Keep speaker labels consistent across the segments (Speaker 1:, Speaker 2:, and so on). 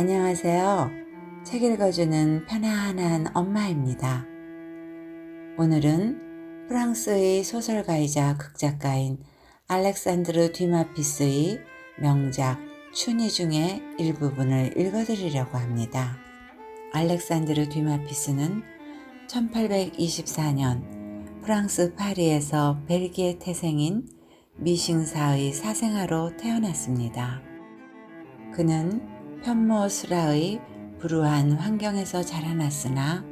Speaker 1: 안녕하세요. 책 읽어주는 편안한 엄마입니다. 오늘은 프랑스의 소설가이자 극작가인 알렉산드르 듀마피스의 명작 춘희 중에 일부분을 읽어드리려고 합니다. 알렉산드르 듀마피스는 1824년 프랑스 파리에서 벨기에 태생인 미싱사의 사생아로 태어났습니다. 그는 편모스라의 불우한 환경에서 자라났으나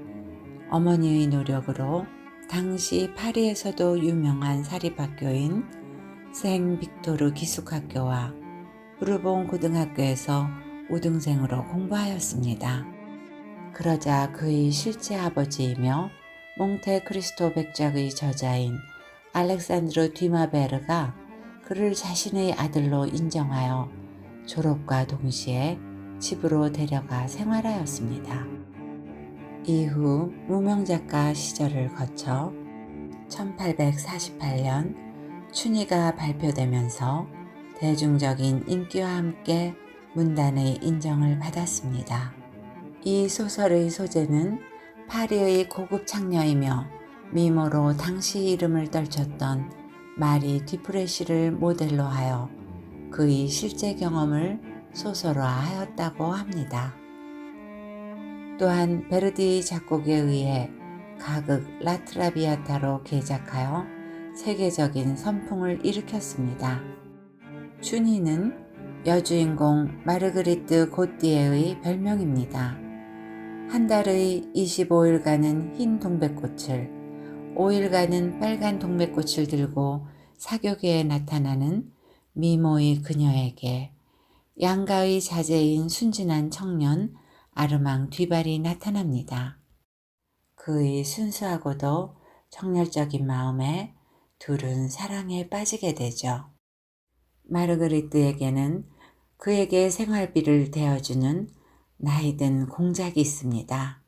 Speaker 1: 어머니의 노력으로 당시 파리에서도 유명한 사립학교인 생 빅토르 기숙학교와 부르봉 고등학교에서 우등생으로 공부하였습니다. 그러자 그의 실제 아버지이며 몽테크리스토 백작의 저자인 알렉산드르 듀마베르가 그를 자신의 아들로 인정하여 졸업과 동시에 집으로 데려가 생활하였습니다. 이후 무명작가 시절을 거쳐 1848년 춘희가 발표되면서 대중적인 인기와 함께 문단의 인정을 받았습니다. 이 소설의 소재는 파리의 고급 창녀이며 미모로 당시 이름을 떨쳤던 마리 듀프레시를 모델로 하여 그의 실제 경험을 소설화하였다고 합니다. 또한 베르디 작곡에 의해 가극 라트라비아타로 개작하여 세계적인 선풍을 일으켰습니다. 춘희는 여주인공 마르그리트 고띠에의 별명입니다. 한 달의 25일간은 흰 동백꽃을, 5일간은 빨간 동백꽃을 들고 사교계에 나타나는 미모의 그녀에게 양가의 자제인 순진한 청년 아르망 듀발이 나타납니다. 그의 순수하고도 정열적인 마음에 둘은 사랑에 빠지게 되죠. 마르그리트에게는 그에게 생활비를 대어주는 나이든 공작이 있습니다.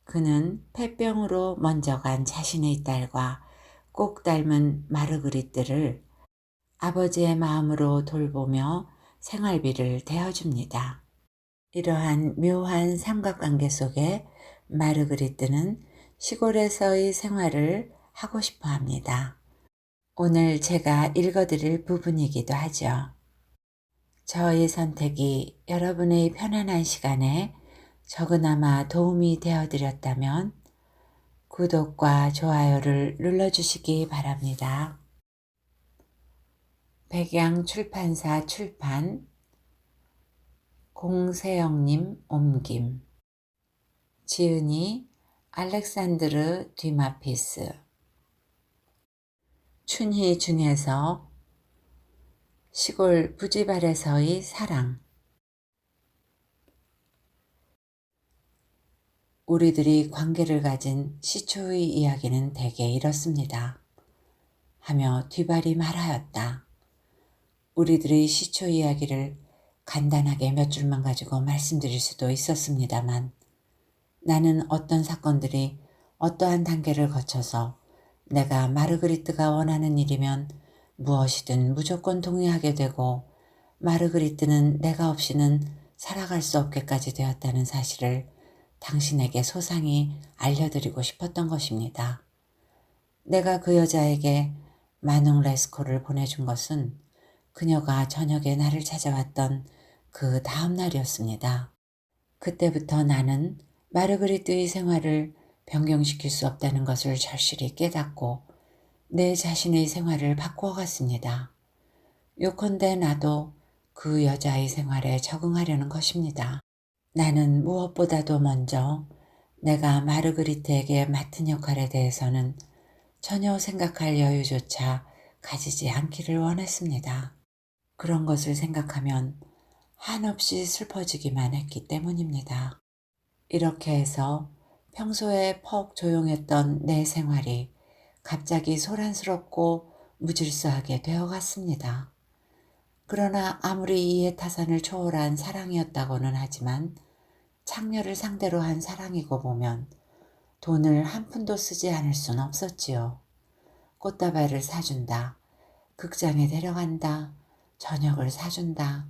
Speaker 1: 그는 폐병으로 먼저 간 자신의 딸과 꼭 닮은 마르그리트를 아버지의 마음으로 돌보며 생활비를 대어줍니다. 이러한 묘한 삼각관계 속에 마르그리트는 시골에서의 생활을 하고 싶어 합니다. 오늘 제가 읽어드릴 부분이기도 하죠. 저의 선택이 여러분의 편안한 시간에 조금나마 도움이 되어드렸다면 구독과 좋아요를 눌러주시기 바랍니다. 백양출판사 출판, 공세영님 옮김, 지은이 알렉산드르 듀마피스. 춘희 중에서 시골 부지발에서의 사랑. 우리들이 관계를 가진 시초의 이야기는 대개 이렇습니다. 하며 듀발이 말하였다. 우리들의 시초 이야기를 간단하게 몇 줄만 가지고 말씀드릴 수도 있었습니다만 나는 어떤 사건들이 어떠한 단계를 거쳐서 내가 마르그리트가 원하는 일이면 무엇이든 무조건 동의하게 되고 마르그리트는 내가 없이는 살아갈 수 없게까지 되었다는 사실을 당신에게 소상히 알려드리고 싶었던 것입니다. 내가 그 여자에게 마농 레스코를 보내준 것은 그녀가 저녁에 나를 찾아왔던 그 다음 날이었습니다. 그때부터 나는 마르그리트의 생활을 변경시킬 수 없다는 것을 절실히 깨닫고 내 자신의 생활을 바꾸어 갔습니다. 요컨대 나도 그 여자의 생활에 적응하려는 것입니다. 나는 무엇보다도 먼저 내가 마르그리트에게 맡은 역할에 대해서는 전혀 생각할 여유조차 가지지 않기를 원했습니다. 그런 것을 생각하면 한없이 슬퍼지기만 했기 때문입니다. 이렇게 해서 평소에 퍽 조용했던 내 생활이 갑자기 소란스럽고 무질서하게 되어갔습니다. 그러나 아무리 이해타산을 초월한 사랑이었다고는 하지만 창녀를 상대로 한 사랑이고 보면 돈을 한 푼도 쓰지 않을 순 없었지요. 꽃다발을 사준다, 극장에 데려간다, 저녁을 사준다,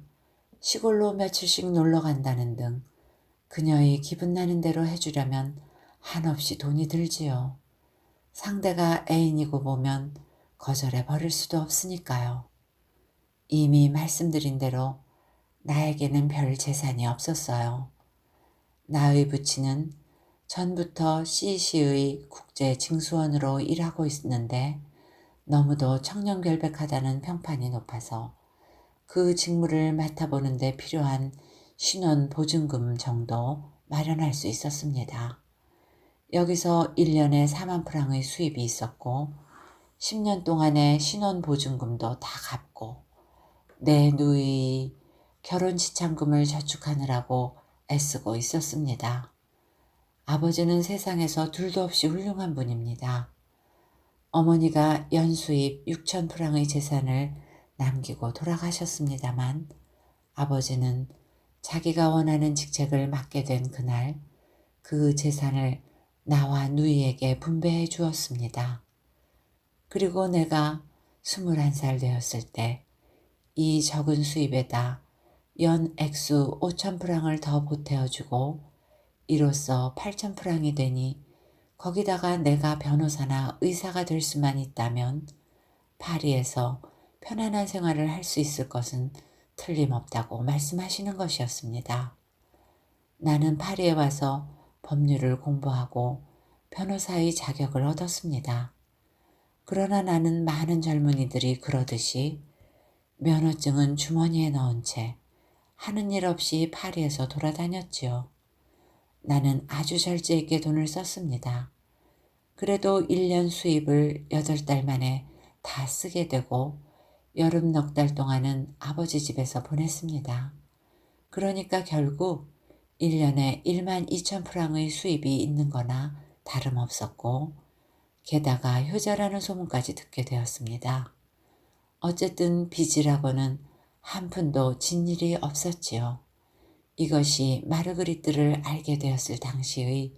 Speaker 1: 시골로 며칠씩 놀러 간다는 등 그녀의 기분 나는 대로 해주려면 한없이 돈이 들지요. 상대가 애인이고 보면 거절해 버릴 수도 없으니까요. 이미 말씀드린 대로 나에게는 별 재산이 없었어요. 나의 부친은 전부터 CC의 국제징수원으로 일하고 있는데 너무도 청렴결백하다는 평판이 높아서 그 직무를 맡아보는 데 필요한 신원보증금 정도 마련할 수 있었습니다. 여기서 1년에 4만 프랑의 수입이 있었고 10년 동안의 신원보증금도 다 갚고 내 누이 결혼 지참금을 저축하느라고 애쓰고 있었습니다. 아버지는 세상에서 둘도 없이 훌륭한 분입니다. 어머니가 연수입 6천 프랑의 재산을 남기고 돌아가셨습니다만 아버지는 자기가 원하는 직책을 맡게 된 그날 그 재산을 나와 누이에게 분배해 주었습니다. 그리고 내가 21살 되었을 때 이 적은 수입에다 연 액수 5천 프랑을 더 보태어주고 이로써 8천 프랑이 되니 거기다가 내가 변호사나 의사가 될 수만 있다면 파리에서 편안한 생활을 할 수 있을 것은 틀림없다고 말씀하시는 것이었습니다. 나는 파리에 와서 법률을 공부하고 변호사의 자격을 얻었습니다. 그러나 나는 많은 젊은이들이 그러듯이 면허증은 주머니에 넣은 채 하는 일 없이 파리에서 돌아다녔지요. 나는 아주 절제 있게 돈을 썼습니다. 그래도 1년 수입을 8달 만에 다 쓰게 되고 여름 넉 달 동안은 아버지 집에서 보냈습니다. 그러니까 결국 1년에 1만 2천 프랑의 수입이 있는 거나 다름없었고 게다가 효자라는 소문까지 듣게 되었습니다. 어쨌든 빚이라고는 한 푼도 진 일이 없었지요. 이것이 마르그리트를 알게 되었을 당시의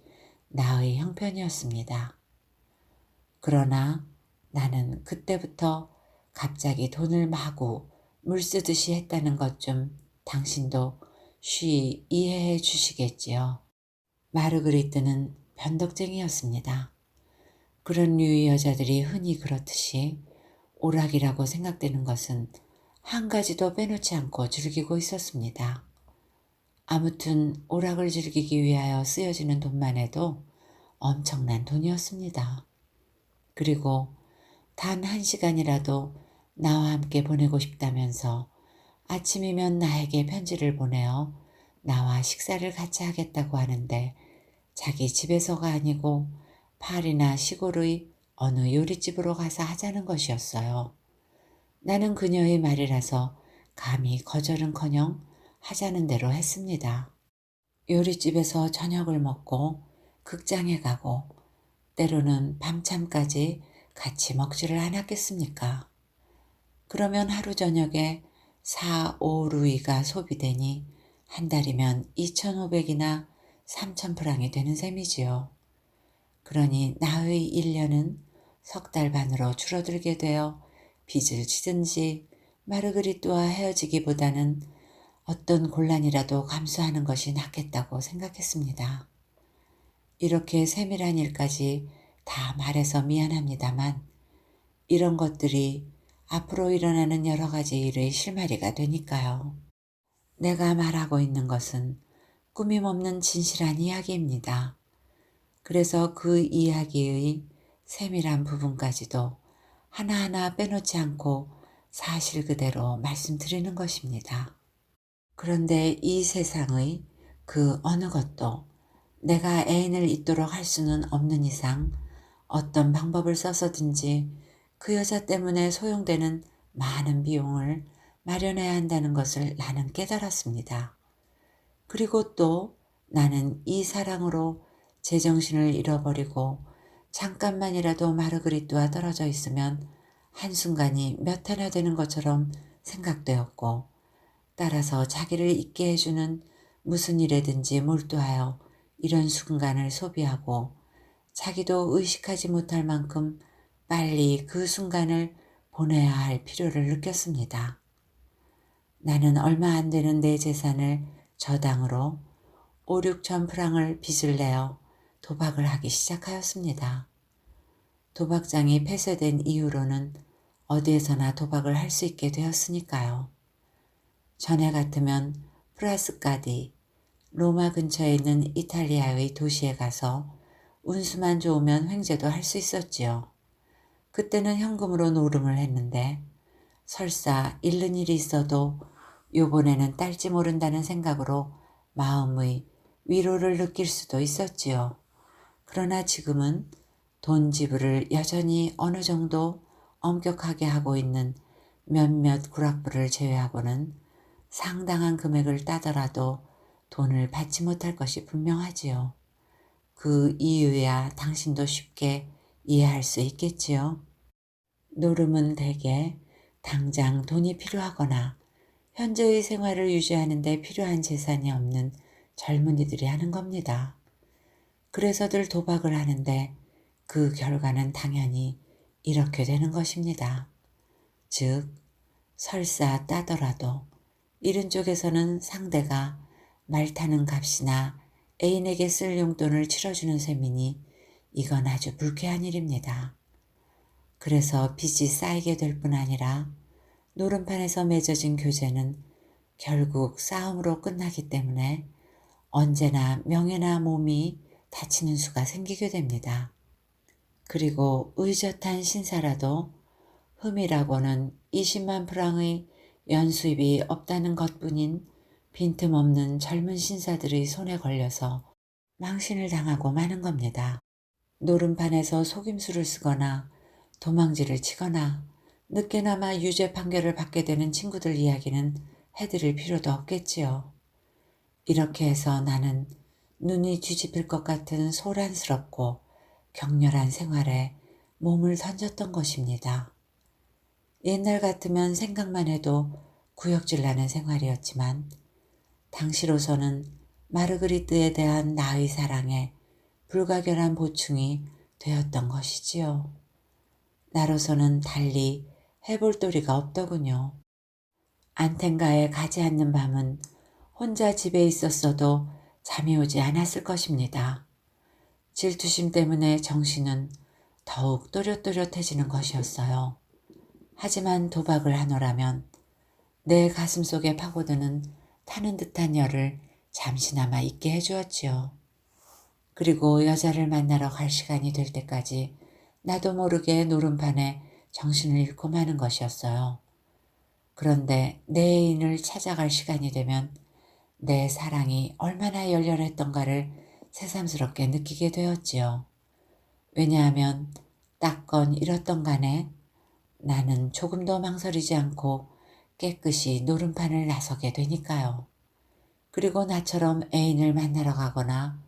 Speaker 1: 나의 형편이었습니다. 그러나 나는 그때부터 갑자기 돈을 마구 물쓰듯이 했다는 것 좀 당신도 쉬 이해해 주시겠지요. 마르그리트는 변덕쟁이였습니다. 그런 류의 여자들이 흔히 그렇듯이 오락이라고 생각되는 것은 한 가지도 빼놓지 않고 즐기고 있었습니다. 아무튼 오락을 즐기기 위하여 쓰여지는 돈만 해도 엄청난 돈이었습니다. 그리고 단 1시간이라도 나와 함께 보내고 싶다면서 아침이면 나에게 편지를 보내어 나와 식사를 같이 하겠다고 하는데 자기 집에서가 아니고 파리나 시골의 어느 요리집으로 가서 하자는 것이었어요. 나는 그녀의 말이라서 감히 거절은커녕 하자는 대로 했습니다. 요리집에서 저녁을 먹고 극장에 가고 때로는 밤참까지 같이 먹지를 않았겠습니까? 그러면 하루 저녁에 4, 5루이가 소비되니 한 달이면 2,500이나 3천 프랑이 되는 셈이지요. 그러니 나의 1년은 석 달 반으로 줄어들게 되어 빚을 지든지 마르그리트와 헤어지기보다는 어떤 곤란이라도 감수하는 것이 낫겠다고 생각했습니다. 이렇게 세밀한 일까지 다 말해서 미안합니다만 이런 것들이 앞으로 일어나는 여러 가지 일의 실마리가 되니까요. 내가 말하고 있는 것은 꾸밈없는 진실한 이야기입니다. 그래서 그 이야기의 세밀한 부분까지도 하나하나 빼놓지 않고 사실 그대로 말씀드리는 것입니다. 그런데 이 세상의 그 어느 것도 내가 애인을 잊도록 할 수는 없는 이상 어떤 방법을 써서든지 그 여자 때문에 소용되는 많은 비용을 마련해야 한다는 것을 나는 깨달았습니다. 그리고 또 나는 이 사랑으로 제정신을 잃어버리고 잠깐만이라도 마르그리트와 떨어져 있으면 한순간이 몇 해나 되는 것처럼 생각되었고 따라서 자기를 잊게 해주는 무슨 일에든지 몰두하여 이런 순간을 소비하고 자기도 의식하지 못할 만큼 빨리 그 순간을 보내야 할 필요를 느꼈습니다. 나는 얼마 안 되는 내 재산을 저당으로 5, 6천 프랑을 빚을 내어 도박을 하기 시작하였습니다. 도박장이 폐쇄된 이후로는 어디에서나 도박을 할 수 있게 되었으니까요. 전에 같으면 프라스까디, 로마 근처에 있는 이탈리아의 도시에 가서 운수만 좋으면 횡재도 할 수 있었지요. 그때는 현금으로 노름을 했는데 설사 잃는 일이 있어도 요번에는 딸지 모른다는 생각으로 마음의 위로를 느낄 수도 있었지요. 그러나 지금은 돈 지불을 여전히 어느 정도 엄격하게 하고 있는 몇몇 구락부를 제외하고는 상당한 금액을 따더라도 돈을 받지 못할 것이 분명하지요. 그 이유야 당신도 쉽게 이해할 수 있겠지요. 노름은 대개 당장 돈이 필요하거나 현재의 생활을 유지하는 데 필요한 재산이 없는 젊은이들이 하는 겁니다. 그래서들 도박을 하는데 그 결과는 당연히 이렇게 되는 것입니다. 즉, 설사 따더라도 이른 쪽에서는 상대가 말 타는 값이나 애인에게 쓸 용돈을 치러주는 셈이니 이건 아주 불쾌한 일입니다. 그래서 빚이 쌓이게 될 뿐 아니라 노름판에서 맺어진 교제는 결국 싸움으로 끝나기 때문에 언제나 명예나 몸이 다치는 수가 생기게 됩니다. 그리고 의젓한 신사라도 흠이라고는 20만 프랑의 연수입이 없다는 것뿐인 빈틈없는 젊은 신사들의 손에 걸려서 망신을 당하고 마는 겁니다. 노름판에서 속임수를 쓰거나 도망질을 치거나 늦게나마 유죄 판결을 받게 되는 친구들 이야기는 해드릴 필요도 없겠지요. 이렇게 해서 나는 눈이 뒤집힐 것 같은 소란스럽고 격렬한 생활에 몸을 던졌던 것입니다. 옛날 같으면 생각만 해도 구역질 나는 생활이었지만 당시로서는 마르그리트에 대한 나의 사랑에 불가결한 보충이 되었던 것이지요. 나로서는 달리 해볼 도리가 없더군요. 안텐가에 가지 않는 밤은 혼자 집에 있었어도 잠이 오지 않았을 것입니다. 질투심 때문에 정신은 더욱 또렷또렷해지는 것이었어요. 하지만 도박을 하노라면 내 가슴 속에 파고드는 타는 듯한 열을 잠시나마 잊게 해주었지요. 그리고 여자를 만나러 갈 시간이 될 때까지 나도 모르게 노름판에 정신을 잃고 마는 것이었어요. 그런데 내 애인을 찾아갈 시간이 되면 내 사랑이 얼마나 열렬했던가를 새삼스럽게 느끼게 되었지요. 왜냐하면 땄건 잃었던 간에 나는 조금도 망설이지 않고 깨끗이 노름판을 나서게 되니까요. 그리고 나처럼 애인을 만나러 가거나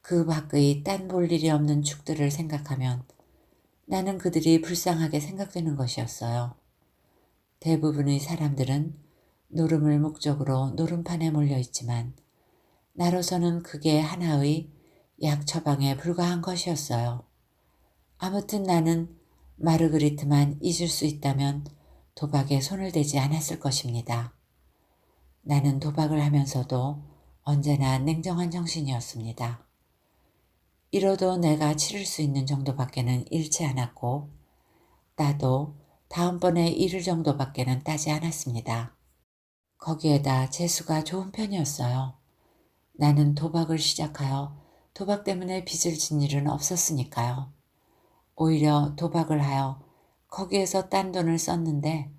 Speaker 1: 그 밖의 딴 볼 일이 없는 축들을 생각하면 나는 그들이 불쌍하게 생각되는 것이었어요. 대부분의 사람들은 노름을 목적으로 노름판에 몰려있지만 나로서는 그게 하나의 약 처방에 불과한 것이었어요. 아무튼 나는 마르그리트만 잊을 수 있다면 도박에 손을 대지 않았을 것입니다. 나는 도박을 하면서도 언제나 냉정한 정신이었습니다. 이뤄도 내가 치를 수 있는 정도밖에는 잃지 않았고 따도 다음번에 잃을 정도밖에는 따지 않았습니다. 거기에다 재수가 좋은 편이었어요. 나는 도박을 시작하여 도박 때문에 빚을 진 일은 없었으니까요. 오히려 도박을 하여 거기에서 딴 돈을 썼는데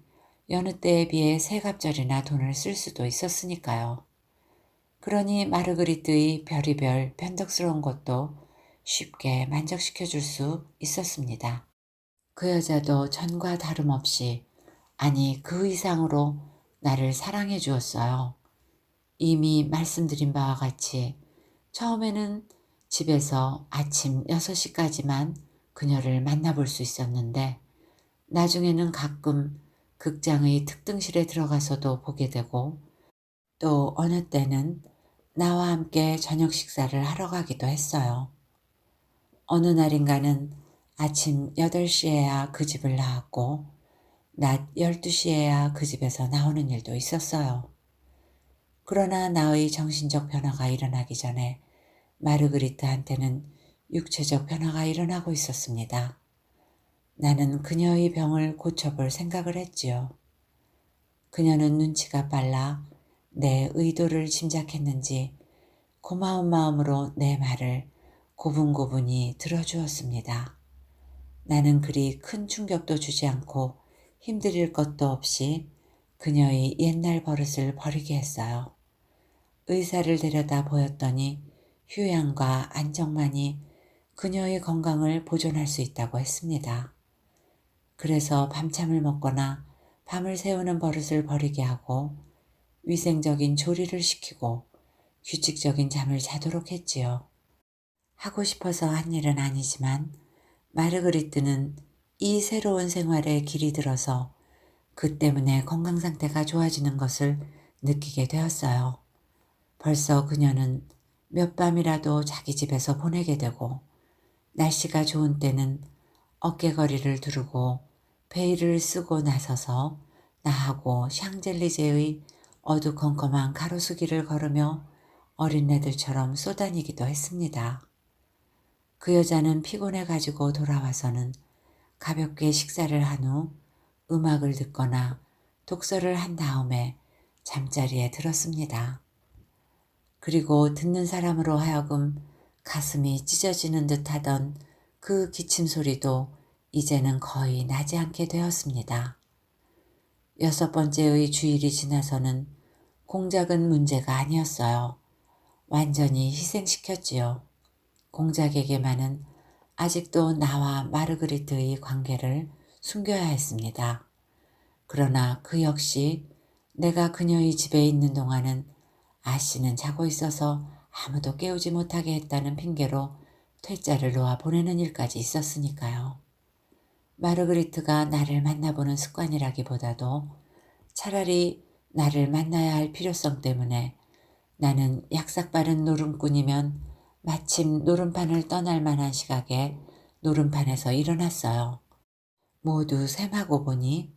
Speaker 1: 여느 때에 비해 세 갑절이나 돈을 쓸 수도 있었으니까요. 그러니 마르그리트의 별의별 변덕스러운 것도 쉽게 만족시켜 줄 수 있었습니다. 그 여자도 전과 다름없이 아니 그 이상으로 나를 사랑해 주었어요. 이미 말씀드린 바와 같이 처음에는 집에서 아침 6시까지만 그녀를 만나볼 수 있었는데 나중에는 가끔 극장의 특등실에 들어가서도 보게 되고 또 어느 때는 나와 함께 저녁 식사를 하러 가기도 했어요. 어느 날인가는 아침 8시에야 그 집을 나왔고 낮 12시에야 그 집에서 나오는 일도 있었어요. 그러나 나의 정신적 변화가 일어나기 전에 마르그리트한테는 육체적 변화가 일어나고 있었습니다. 나는 그녀의 병을 고쳐볼 생각을 했지요. 그녀는 눈치가 빨라 내 의도를 짐작했는지 고마운 마음으로 내 말을 고분고분히 들어주었습니다. 나는 그리 큰 충격도 주지 않고 힘들일 것도 없이 그녀의 옛날 버릇을 버리게 했어요. 의사를 데려다 보였더니 휴양과 안정만이 그녀의 건강을 보존할 수 있다고 했습니다. 그래서 밤잠을 먹거나 밤을 새우는 버릇을 버리게 하고 위생적인 조리를 시키고 규칙적인 잠을 자도록 했지요. 하고 싶어서 한 일은 아니지만 마르그리트는 이 새로운 생활에 길이 들어서 그 때문에 건강 상태가 좋아지는 것을 느끼게 되었어요. 벌써 그녀는 몇 밤이라도 자기 집에서 보내게 되고 날씨가 좋은 때는 어깨거리를 두르고 베일을 쓰고 나서서 나하고 샹젤리제의 어두컴컴한 가로수길을 걸으며 어린애들처럼 쏘다니기도 했습니다. 그 여자는 피곤해가지고 돌아와서는 가볍게 식사를 한 후 음악을 듣거나 독서를 한 다음에 잠자리에 들었습니다. 그리고 듣는 사람으로 하여금 가슴이 찢어지는 듯 하던 그 기침 소리도 이제는 거의 나지 않게 되었습니다. 6번째의 주일이 지나서는 공작은 문제가 아니었어요. 완전히 희생시켰지요. 공작에게만은 아직도 나와 마르그리트의 관계를 숨겨야 했습니다. 그러나 그 역시 내가 그녀의 집에 있는 동안은 아씨는 자고 있어서 아무도 깨우지 못하게 했다는 핑계로 퇴짜를 놓아 보내는 일까지 있었으니까요. 마르그리트가 나를 만나보는 습관이라기보다도 차라리 나를 만나야 할 필요성 때문에 나는 약삭빠른 노름꾼이면 마침 노름판을 떠날 만한 시각에 노름판에서 일어났어요. 모두 셈하고 보니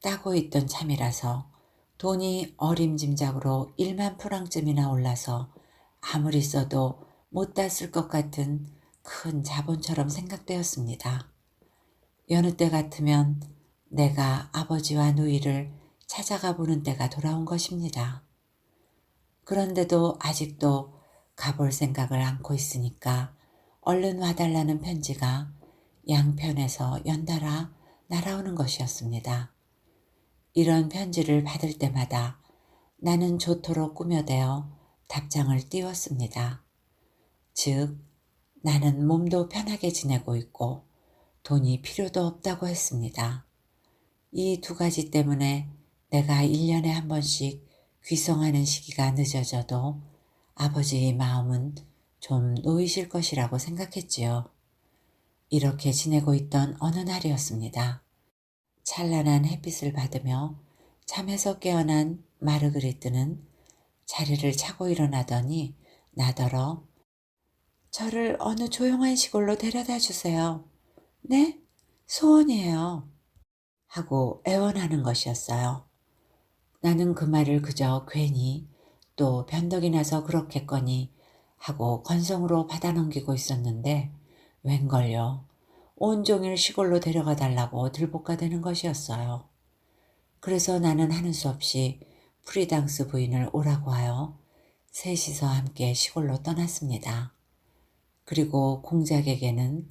Speaker 1: 따고 있던 참이라서 돈이 어림짐작으로 1만 프랑쯤이나 올라서 아무리 써도 못 다 쓸 것 같은 큰 자본처럼 생각되었습니다. 여느 때 같으면 내가 아버지와 누이를 찾아가 보는 때가 돌아온 것입니다. 그런데도 아직도 가볼 생각을 않고 있으니까 얼른 와달라는 편지가 양편에서 연달아 날아오는 것이었습니다. 이런 편지를 받을 때마다 나는 좋도록 꾸며대어 답장을 띄웠습니다. 즉, 나는 몸도 편하게 지내고 있고 돈이 필요도 없다고 했습니다. 이 두 가지 때문에 내가 1년에 한 번씩 귀성하는 시기가 늦어져도 아버지의 마음은 좀 놓이실 것이라고 생각했지요. 이렇게 지내고 있던 어느 날이었습니다. 찬란한 햇빛을 받으며 잠에서 깨어난 마르그리트는 자리를 차고 일어나더니 나더러 저를 어느 조용한 시골로 데려다 주세요. 네? 소원이에요. 하고 애원하는 것이었어요. 나는 그 말을 그저 괜히 또 변덕이 나서 그렇겠거니 하고 건성으로 받아넘기고 있었는데 웬걸요. 온종일 시골로 데려가 달라고 들볶아대는 것이었어요. 그래서 나는 하는 수 없이 프리당스 부인을 오라고 하여 셋이서 함께 시골로 떠났습니다. 그리고 공작에게는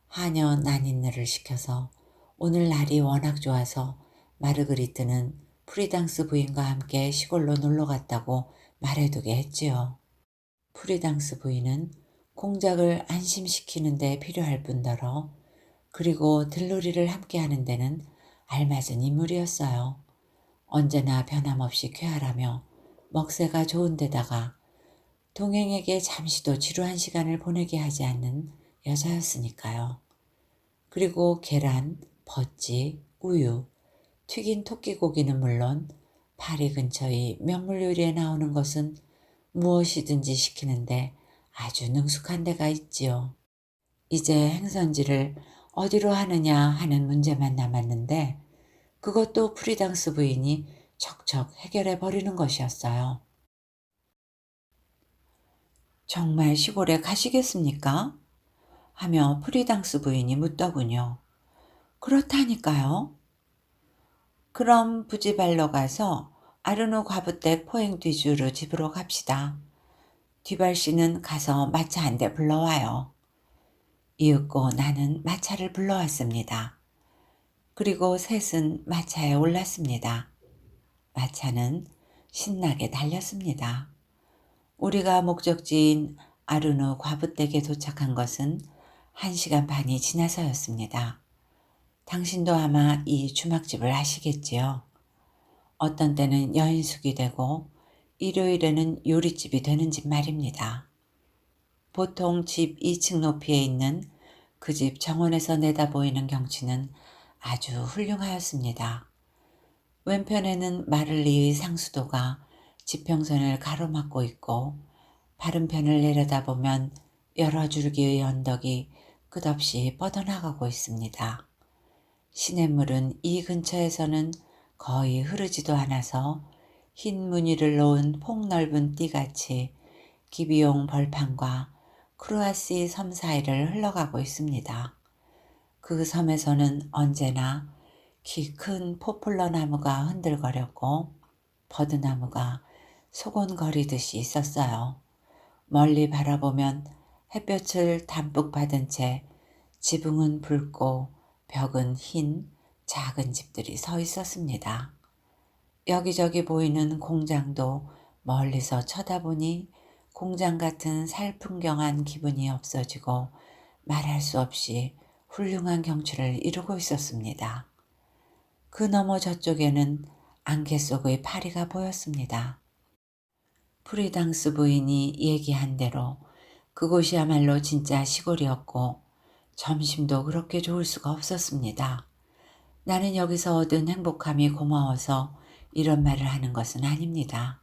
Speaker 1: 하녀 난인네를 시켜서 오늘 날이 워낙 좋아서 마르그리트는 프리당스 부인과 함께 시골로 놀러 갔다고 말해두게 했지요. 프리당스 부인은 공작을 안심시키는 데 필요할 뿐더러 그리고 들놀이를 함께 하는 데는 알맞은 인물이었어요. 언제나 변함없이 쾌활하며 먹새가 좋은 데다가 동행에게 잠시도 지루한 시간을 보내게 하지 않는 여자였으니까요. 그리고 계란, 버찌, 우유, 튀긴 토끼고기는 물론 파리 근처의 명물 요리에 나오는 것은 무엇이든지 시키는데 아주 능숙한 데가 있지요. 이제 행선지를 어디로 하느냐 하는 문제만 남았는데 그것도 프리당스 부인이 척척 해결해 버리는 것이었어요. 정말 시골에 가시겠습니까? 하며 프리당스 부인이 묻더군요. 그렇다니까요. 그럼 부지발로 가서 아르노 과부댁 포행 뒤주로 집으로 갑시다. 뒤발 씨는 가서 마차 한 대 불러와요. 이윽고 나는 마차를 불러왔습니다. 그리고 셋은 마차에 올랐습니다. 마차는 신나게 달렸습니다. 우리가 목적지인 아르노 과부댁에 도착한 것은 1시간 반이 지나서였습니다. 당신도 아마 이 주막집을 아시겠지요. 어떤 때는 여인숙이 되고 일요일에는 요리집이 되는 집 말입니다. 보통 집 2층 높이에 있는 그 집 정원에서 내다보이는 경치는 아주 훌륭하였습니다. 왼편에는 마를리의 상수도가 지평선을 가로막고 있고 바른편을 내려다보면 여러 줄기의 언덕이 끝없이 뻗어나가고 있습니다. 시냇물은 이 근처에서는 거의 흐르지도 않아서 흰 무늬를 놓은 폭넓은 띠같이 기비용 벌판과 크루아시 섬 사이를 흘러가고 있습니다. 그 섬에서는 언제나 키 큰 포플러 나무가 흔들거렸고 버드나무가 소곤거리듯이 있었어요. 멀리 바라보면 햇볕을 담뿍 받은 채 지붕은 붉고 벽은 흰 작은 집들이 서 있었습니다. 여기저기 보이는 공장도 멀리서 쳐다보니 공장 같은 살풍경한 기분이 없어지고 말할 수 없이 훌륭한 경치를 이루고 있었습니다. 그 너머 저쪽에는 안개 속의 파리가 보였습니다. 프리당스 부인이 얘기한 대로 그곳이야말로 진짜 시골이었고 점심도 그렇게 좋을 수가 없었습니다. 나는 여기서 얻은 행복함이 고마워서 이런 말을 하는 것은 아닙니다.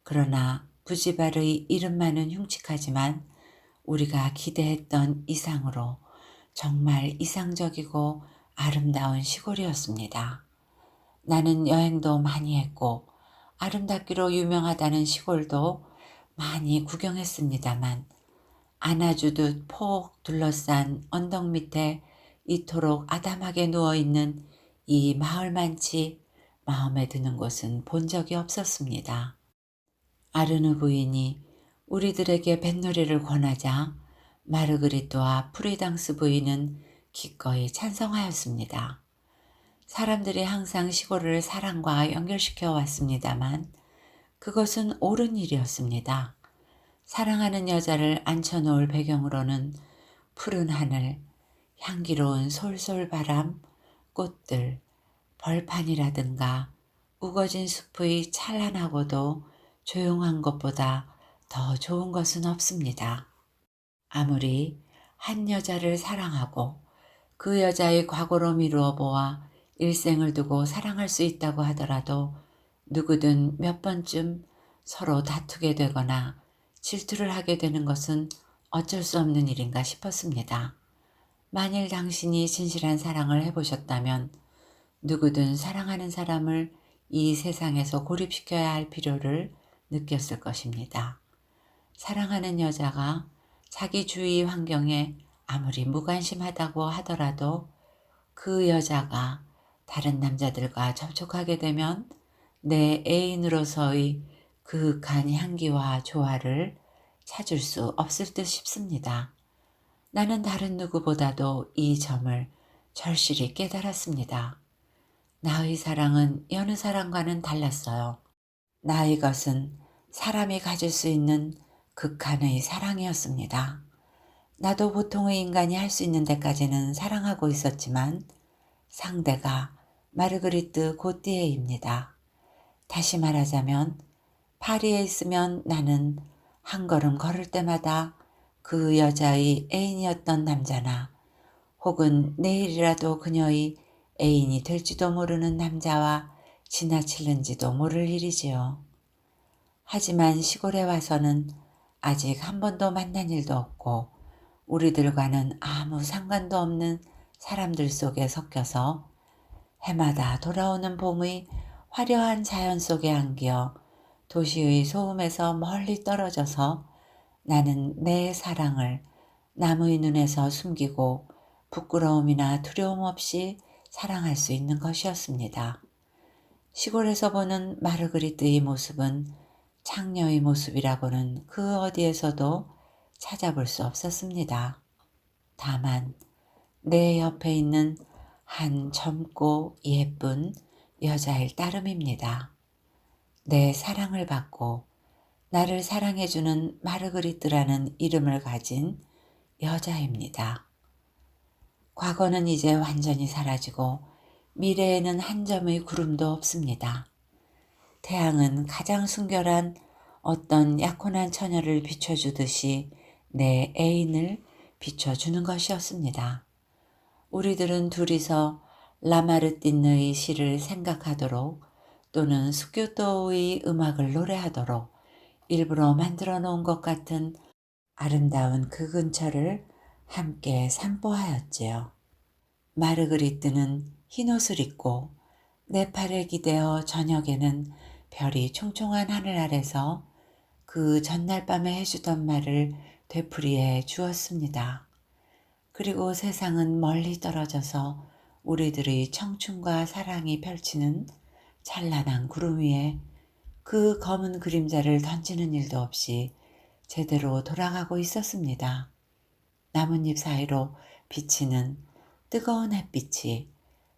Speaker 1: 그러나 부지발의 이름만은 흉측하지만 우리가 기대했던 이상으로 정말 이상적이고 아름다운 시골이었습니다. 나는 여행도 많이 했고 아름답기로 유명하다는 시골도 많이 구경했습니다만 안아주듯 폭 둘러싼 언덕 밑에 이토록 아담하게 누워있는 이 마을만치 마음에 드는 곳은 본 적이 없었습니다. 아르느 부인이 우리들에게 뱃놀이를 권하자 마르그리트와 프리당스 부인은 기꺼이 찬성하였습니다. 사람들이 항상 시골을 사랑과 연결시켜 왔습니다만 그것은 옳은 일이었습니다. 사랑하는 여자를 앉혀놓을 배경으로는 푸른 하늘, 향기로운 솔솔바람, 꽃들, 벌판이라든가 우거진 숲의 찬란하고도 조용한 것보다 더 좋은 것은 없습니다. 아무리 한 여자를 사랑하고 그 여자의 과거로 미루어 보아 일생을 두고 사랑할 수 있다고 하더라도 누구든 몇 번쯤 서로 다투게 되거나 질투를 하게 되는 것은 어쩔 수 없는 일인가 싶었습니다. 만일 당신이 진실한 사랑을 해보셨다면 누구든 사랑하는 사람을 이 세상에서 고립시켜야 할 필요를 느꼈을 것입니다. 사랑하는 여자가 자기 주위 환경에 아무리 무관심하다고 하더라도 그 여자가 다른 남자들과 접촉하게 되면 내 애인으로서의 그윽한 향기와 조화를 찾을 수 없을 듯 싶습니다. 나는 다른 누구보다도 이 점을 절실히 깨달았습니다. 나의 사랑은 여느 사람과는 달랐어요. 나의 것은 사람이 가질 수 있는 극한의 사랑이었습니다. 나도 보통의 인간이 할 수 있는 데까지는 사랑하고 있었지만 상대가 마르그리트 고띠에입니다. 다시 말하자면 파리에 있으면 나는 한 걸음 걸을 때마다 그 여자의 애인이었던 남자나 혹은 내일이라도 그녀의 애인이 될지도 모르는 남자와 지나칠는지도 모를 일이지요. 하지만 시골에 와서는 아직 한 번도 만난 일도 없고 우리들과는 아무 상관도 없는 사람들 속에 섞여서 해마다 돌아오는 봄의 화려한 자연 속에 안겨 도시의 소음에서 멀리 떨어져서 나는 내 사랑을 남의 눈에서 숨기고 부끄러움이나 두려움 없이 사랑할 수 있는 것이었습니다. 시골에서 보는 마르그리트의 모습은 창녀의 모습이라고는 그 어디에서도 찾아볼 수 없었습니다. 다만 내 옆에 있는 한 젊고 예쁜 여자일 따름입니다. 내 사랑을 받고 나를 사랑해주는 마르그리트라는 이름을 가진 여자입니다. 과거는 이제 완전히 사라지고 미래에는 한 점의 구름도 없습니다. 태양은 가장 순결한 어떤 약혼한 처녀를 비춰주듯이 내 애인을 비춰주는 것이었습니다. 우리들은 둘이서 라마르틴의 시를 생각하도록 또는 스큐토의 음악을 노래하도록 일부러 만들어 놓은 것 같은 아름다운 그 근처를 함께 산보하였지요. 마르그리트는 흰옷을 입고 내 팔에 기대어 저녁에는 별이 총총한 하늘 아래서 그 전날 밤에 해주던 말을 되풀이해 주었습니다. 그리고 세상은 멀리 떨어져서 우리들의 청춘과 사랑이 펼치는 찬란한 구름 위에 그 검은 그림자를 던지는 일도 없이 제대로 돌아가고 있었습니다. 나뭇잎 사이로 비치는 뜨거운 햇빛이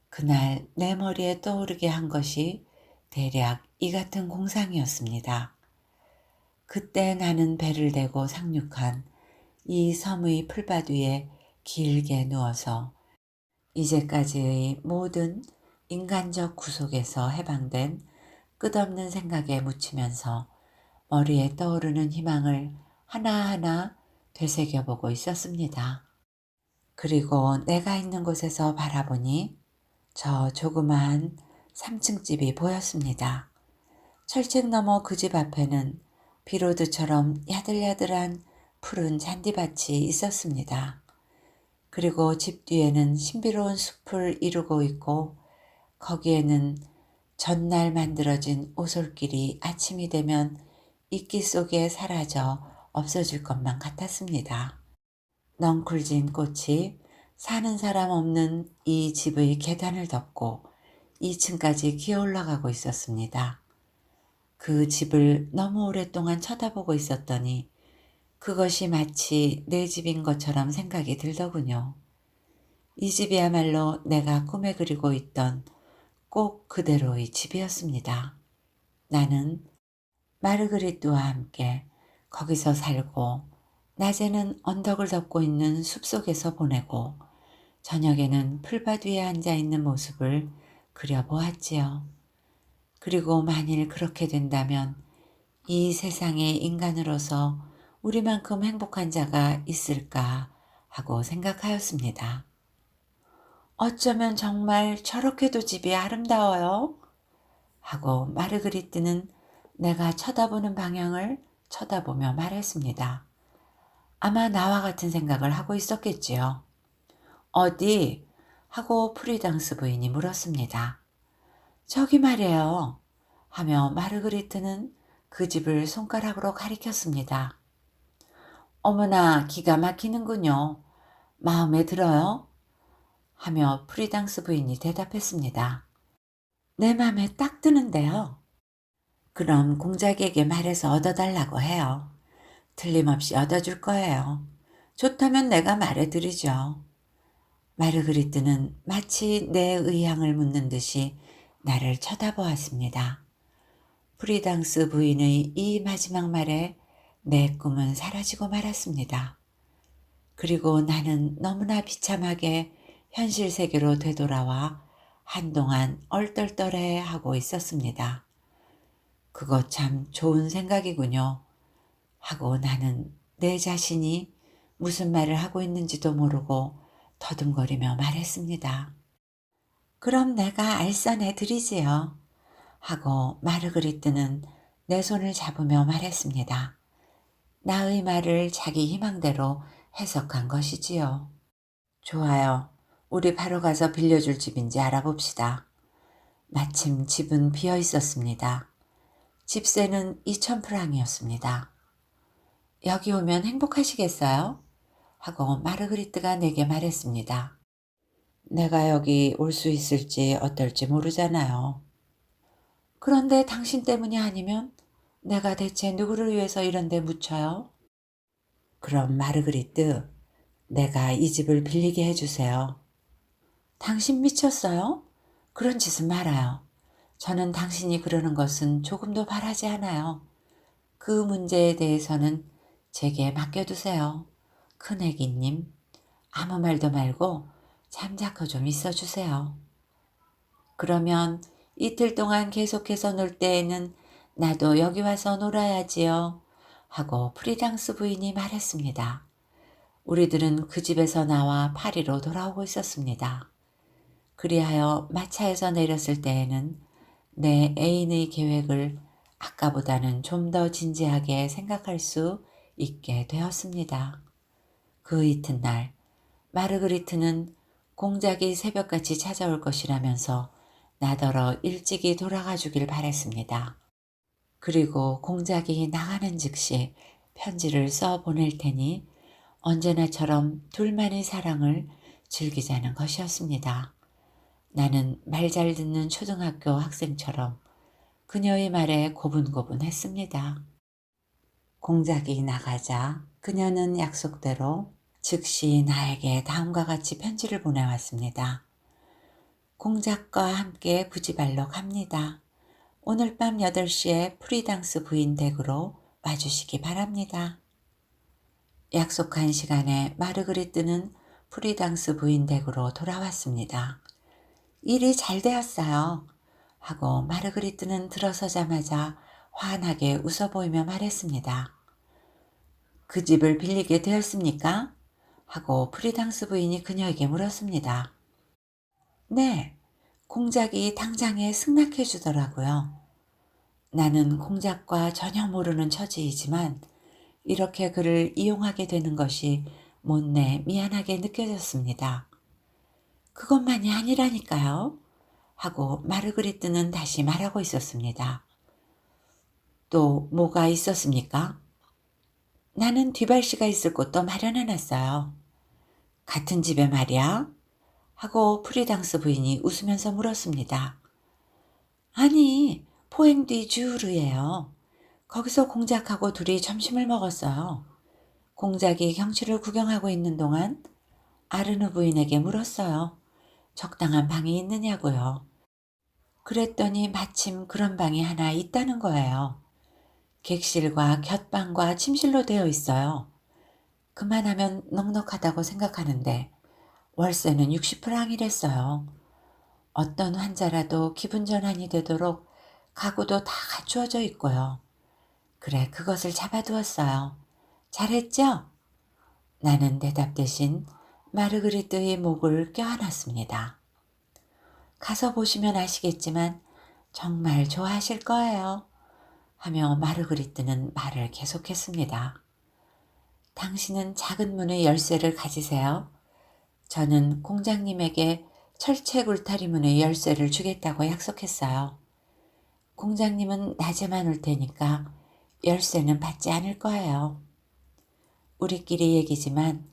Speaker 1: 그날 내 머리에 떠오르게 한 것이 대략 이 같은 공상이었습니다. 그때 나는 배를 대고 상륙한 이 섬의 풀밭 위에 길게 누워서 이제까지의 모든 인간적 구속에서 해방된 끝없는 생각에 묻히면서 머리에 떠오르는 희망을 하나하나 되새겨보고 있었습니다. 그리고 내가 있는 곳에서 바라보니 저 조그마한 3층 집이 보였습니다. 철책 너머 그 집 앞에는 비로드처럼 야들야들한 푸른 잔디밭이 있었습니다. 그리고 집 뒤에는 신비로운 숲을 이루고 있고 거기에는 전날 만들어진 오솔길이 아침이 되면 이끼 속에 사라져 없어질 것만 같았습니다. 넝쿨진 꽃이 사는 사람 없는 이 집의 계단을 덮고 2층까지 기어 올라가고 있었습니다. 그 집을 너무 오랫동안 쳐다보고 있었더니 그것이 마치 내 집인 것처럼 생각이 들더군요. 이 집이야말로 내가 꿈에 그리고 있던 꼭 그대로의 집이었습니다. 나는 마르그리트와 함께 거기서 살고 낮에는 언덕을 덮고 있는 숲속에서 보내고 저녁에는 풀밭 위에 앉아 있는 모습을 그려보았지요. 그리고 만일 그렇게 된다면 이 세상에 인간으로서 우리만큼 행복한 자가 있을까 하고 생각하였습니다. 어쩌면 정말 저렇게도 집이 아름다워요? 하고 마르그리트는 내가 쳐다보는 방향을 쳐다보며 말했습니다. 아마 나와 같은 생각을 하고 있었겠지요. 어디? 하고 프리당스 부인이 물었습니다. 저기 말이에요. 하며 마르그리트는 그 집을 손가락으로 가리켰습니다. 어머나 기가 막히는군요. 마음에 들어요? 하며 프리당스 부인이 대답했습니다. 내 맘에 딱 드는데요. 그럼 공작에게 말해서 얻어달라고 해요. 틀림없이 얻어줄 거예요. 좋다면 내가 말해드리죠. 마르그리트는 마치 내 의향을 묻는 듯이 나를 쳐다보았습니다. 프리당스 부인의 이 마지막 말에 내 꿈은 사라지고 말았습니다. 그리고 나는 너무나 비참하게 현실 세계로 되돌아와 한동안 얼떨떨해 하고 있었습니다. 그거 참 좋은 생각이군요. 하고 나는 내 자신이 무슨 말을 하고 있는지도 모르고 더듬거리며 말했습니다. 그럼 내가 알선해 드리지요. 하고 마르그리트는 내 손을 잡으며 말했습니다. 나의 말을 자기 희망대로 해석한 것이지요. 좋아요. 우리 바로 가서 빌려줄 집인지 알아봅시다. 마침 집은 비어 있었습니다. 집세는 2,000프랑이었습니다. 여기 오면 행복하시겠어요? 하고 마르그리트가 내게 말했습니다. 내가 여기 올 수 있을지 어떨지 모르잖아요. 그런데 당신 때문이 아니면 내가 대체 누구를 위해서 이런 데 묻혀요? 그럼 마르그리트, 내가 이 집을 빌리게 해주세요. 당신 미쳤어요? 그런 짓은 말아요. 저는 당신이 그러는 것은 조금도 바라지 않아요. 그 문제에 대해서는 제게 맡겨두세요. 큰애기님, 아무 말도 말고 잠자코 좀 있어주세요. 그러면 이틀 동안 계속해서 놀 때에는 나도 여기 와서 놀아야지요. 하고 프리당스 부인이 말했습니다. 우리들은 그 집에서 나와 파리로 돌아오고 있었습니다. 그리하여 마차에서 내렸을 때에는 내 애인의 계획을 아까보다는 좀 더 진지하게 생각할 수 있게 되었습니다. 그 이튿날 마르그리트는 공작이 새벽같이 찾아올 것이라면서 나더러 일찍이 돌아가 주길 바랬습니다. 그리고 공작이 나가는 즉시 편지를 써 보낼 테니 언제나처럼 둘만의 사랑을 즐기자는 것이었습니다. 나는 말 잘 듣는 초등학교 학생처럼 그녀의 말에 고분고분했습니다. 공작이 나가자 그녀는 약속대로 즉시 나에게 다음과 같이 편지를 보내왔습니다. 공작과 함께 부지발로 갑니다. 오늘 밤 8시에 프리당스 부인 댁으로 와주시기 바랍니다. 약속한 시간에 마르그리트는 프리당스 부인 댁으로 돌아왔습니다. 일이 잘 되었어요. 하고 마르그리트는 들어서자마자 환하게 웃어 보이며 말했습니다. 그 집을 빌리게 되었습니까? 하고 프리당스 부인이 그녀에게 물었습니다. 네, 공작이 당장에 승낙해 주더라고요. 나는 공작과 전혀 모르는 처지이지만 이렇게 그를 이용하게 되는 것이 못내 미안하게 느껴졌습니다. 그것만이 아니라니까요. 하고 마르그리트는 다시 말하고 있었습니다. 또 뭐가 있었습니까? 나는 뒤발씨가 있을 곳도 마련해놨어요. 같은 집에 말이야? 하고 프리당스 부인이 웃으면서 물었습니다. 아니, 포행뒤 주르예요. 거기서 공작하고 둘이 점심을 먹었어요. 공작이 경치를 구경하고 있는 동안 아르누 부인에게 물었어요. 적당한 방이 있느냐고요. 그랬더니 마침 그런 방이 하나 있다는 거예요. 객실과 곁방과 침실로 되어 있어요. 그만하면 넉넉하다고 생각하는데 월세는 60프랑이랬어요. 어떤 환자라도 기분 전환이 되도록 가구도 다 갖추어져 있고요. 그래, 그것을 잡아두었어요. 잘했죠? 나는 대답 대신 마르그리트의 목을 껴안았습니다. 가서 보시면 아시겠지만 정말 좋아하실 거예요. 하며 마르그리트는 말을 계속했습니다. 당신은 작은 문의 열쇠를 가지세요. 저는 공장님에게 철제 굴타리 문의 열쇠를 주겠다고 약속했어요. 공장님은 낮에만 올 테니까 열쇠는 받지 않을 거예요. 우리끼리 얘기지만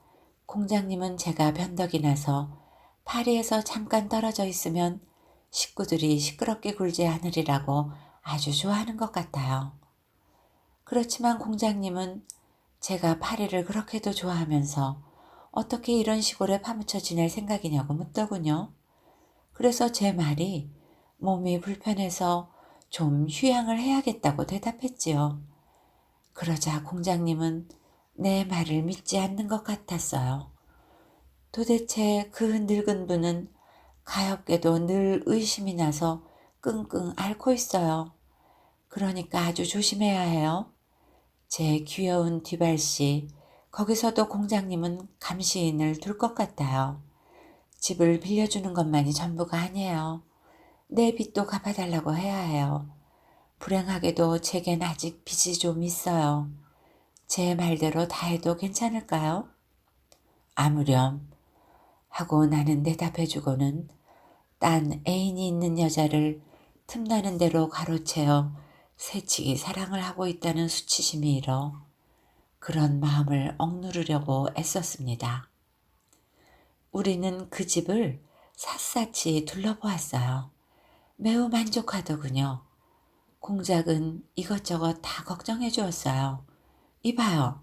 Speaker 1: 공장님은 제가 변덕이 나서 파리에서 잠깐 떨어져 있으면 식구들이 시끄럽게 굴지 않으리라고 아주 좋아하는 것 같아요. 그렇지만 공장님은 제가 파리를 그렇게도 좋아하면서 어떻게 이런 시골에 파묻혀 지낼 생각이냐고 묻더군요. 그래서 제 말이 몸이 불편해서 좀 휴양을 해야겠다고 대답했지요. 그러자 공장님은 내 말을 믿지 않는 것 같았어요. 도대체 그 늙은 분은 가엾게도 늘 의심이 나서 끙끙 앓고 있어요. 그러니까 아주 조심해야 해요. 제 귀여운 뒤발씨, 거기서도 공장님은 감시인을 둘 것 같아요. 집을 빌려주는 것만이 전부가 아니에요. 내 빚도 갚아달라고 해야 해요. 불행하게도 제겐 아직 빚이 좀 있어요. 제 말대로 다 해도 괜찮을까요? 아무렴 하고 나는 대답해주고는 딴 애인이 있는 여자를 틈나는 대로 가로채어 새치기 사랑을 하고 있다는 수치심이 일어 그런 마음을 억누르려고 애썼습니다. 우리는 그 집을 샅샅이 둘러보았어요. 매우 만족하더군요. 공작은 이것저것 다 걱정해 주었어요. 이봐요.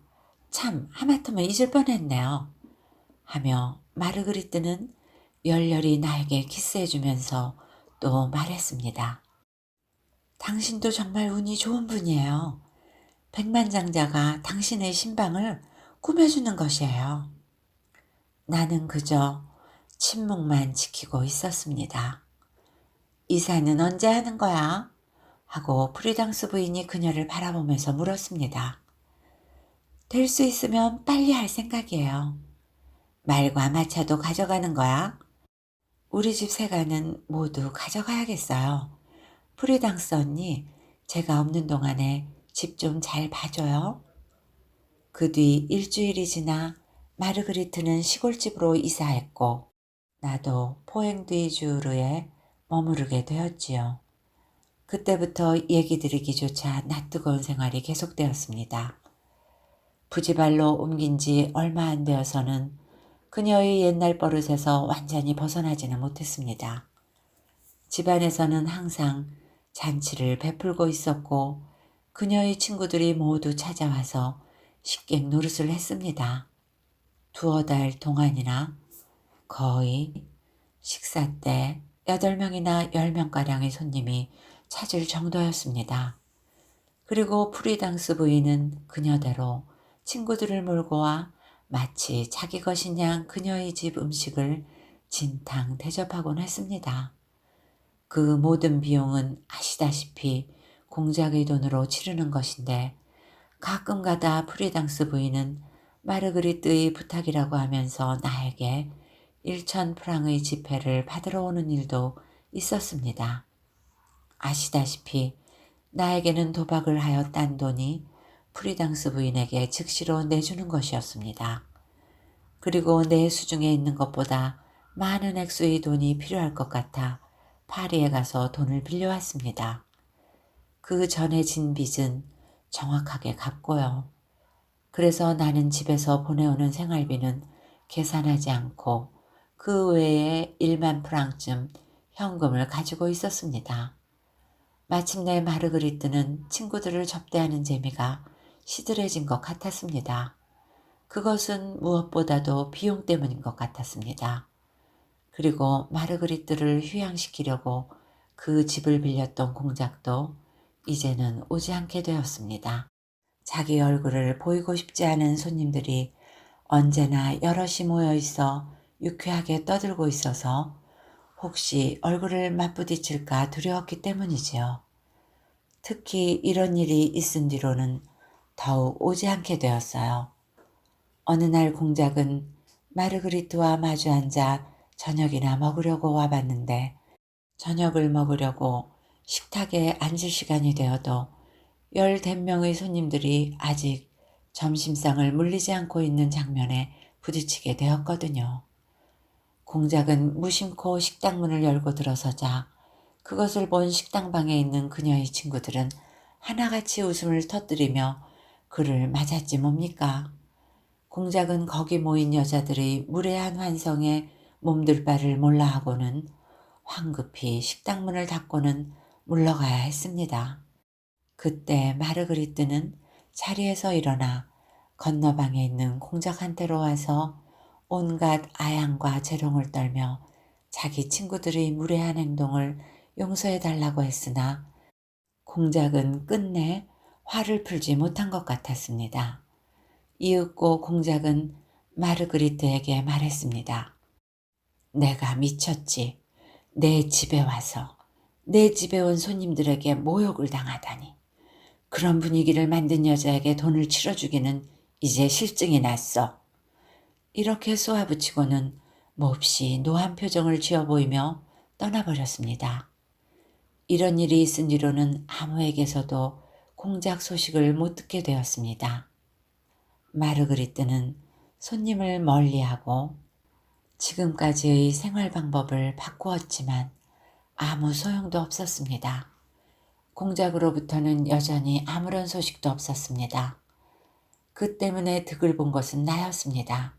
Speaker 1: 참 하마터면 잊을 뻔했네요. 하며 마르그리트는 열렬히 나에게 키스해 주면서 또 말했습니다. 당신도 정말 운이 좋은 분이에요. 백만장자가 당신의 신방을 꾸며주는 것이에요. 나는 그저 침묵만 지키고 있었습니다. 이사는 언제 하는 거야? 하고 프리당스 부인이 그녀를 바라보면서 물었습니다. 될 수 있으면 빨리 할 생각이에요. 말과 마차도 가져가는 거야? 우리 집 세가는 모두 가져가야겠어요. 프리당스 언니, 제가 없는 동안에 집 좀 잘 봐줘요. 그 뒤 일주일이 지나 마르그리트는 시골집으로 이사했고 나도 포앵디주르에 머무르게 되었지요. 그때부터 얘기 드리기조차 낯뜨거운 생활이 계속되었습니다. 부지발로 옮긴 지 얼마 안 되어서는 그녀의 옛날 버릇에서 완전히 벗어나지는 못했습니다. 집안에서는 항상 잔치를 베풀고 있었고 그녀의 친구들이 모두 찾아와서 식객 노릇을 했습니다. 두어 달 동안이나 거의 식사 때 8명이나 10명가량의 손님이 찾을 정도였습니다. 그리고 프리당스 부인은 그녀대로 친구들을 몰고 와 마치 자기 것인 양 그녀의 집 음식을 진탕 대접하곤 했습니다. 그 모든 비용은 아시다시피 공작의 돈으로 치르는 것인데 가끔가다 프리당스 부인은 마르그리트의 부탁이라고 하면서 나에게 1,000프랑의 지폐를 받으러 오는 일도 있었습니다. 아시다시피 나에게는 도박을 하여 딴 돈이 프리당스 부인에게 즉시로 내주는 것이었습니다. 그리고 내 수중에 있는 것보다 많은 액수의 돈이 필요할 것 같아 파리에 가서 돈을 빌려왔습니다. 그 전에 진 빚은 정확하게 갚고요. 그래서 나는 집에서 보내오는 생활비는 계산하지 않고 그 외에 1만 프랑쯤 현금을 가지고 있었습니다. 마침내 마르그리트는 친구들을 접대하는 재미가 시들해진 것 같았습니다. 그것은 무엇보다도 비용 때문인 것 같았습니다. 그리고 마르그리트를 휴양시키려고 그 집을 빌렸던 공작도 이제는 오지 않게 되었습니다. 자기 얼굴을 보이고 싶지 않은 손님들이 언제나 여럿이 모여 있어 유쾌하게 떠들고 있어서 혹시 얼굴을 맞부딪힐까 두려웠기 때문이지요. 특히 이런 일이 있은 뒤로는 더욱 오지 않게 되었어요. 어느 날 공작은 마르그리트와 마주 앉아 저녁이나 먹으려고 와봤는데 저녁을 먹으려고 식탁에 앉을 시간이 되어도 15명의 손님들이 아직 점심상을 물리지 않고 있는 장면에 부딪히게 되었거든요. 공작은 무심코 식당 문을 열고 들어서자 그것을 본 식당방에 있는 그녀의 친구들은 하나같이 웃음을 터뜨리며 그를 맞았지 뭡니까? 공작은 거기 모인 여자들의 무례한 환성에 몸둘 바를 몰라 하고는 황급히 식당 문을 닫고는 물러가야 했습니다. 그때 마르그리트는 자리에서 일어나 건너방에 있는 공작한테로 와서 온갖 아양과 재롱을 떨며 자기 친구들의 무례한 행동을 용서해 달라고 했으나 공작은 끝내 화를 풀지 못한 것 같았습니다. 이윽고 공작은 마르그리트에게 말했습니다. 내가 미쳤지. 내 집에 와서 내 집에 온 손님들에게 모욕을 당하다니. 그런 분위기를 만든 여자에게 돈을 치러주기는 이제 실증이 났어. 이렇게 쏘아붙이고는 몹시 노한 표정을 지어 보이며 떠나버렸습니다. 이런 일이 있은 뒤로는 아무에게서도 공작 소식을 못 듣게 되었습니다. 마르그리트는 손님을 멀리하고 지금까지의 생활 방법을 바꾸었지만 아무 소용도 없었습니다. 공작으로부터는 여전히 아무런 소식도 없었습니다. 그 때문에 득을 본 것은 나였습니다.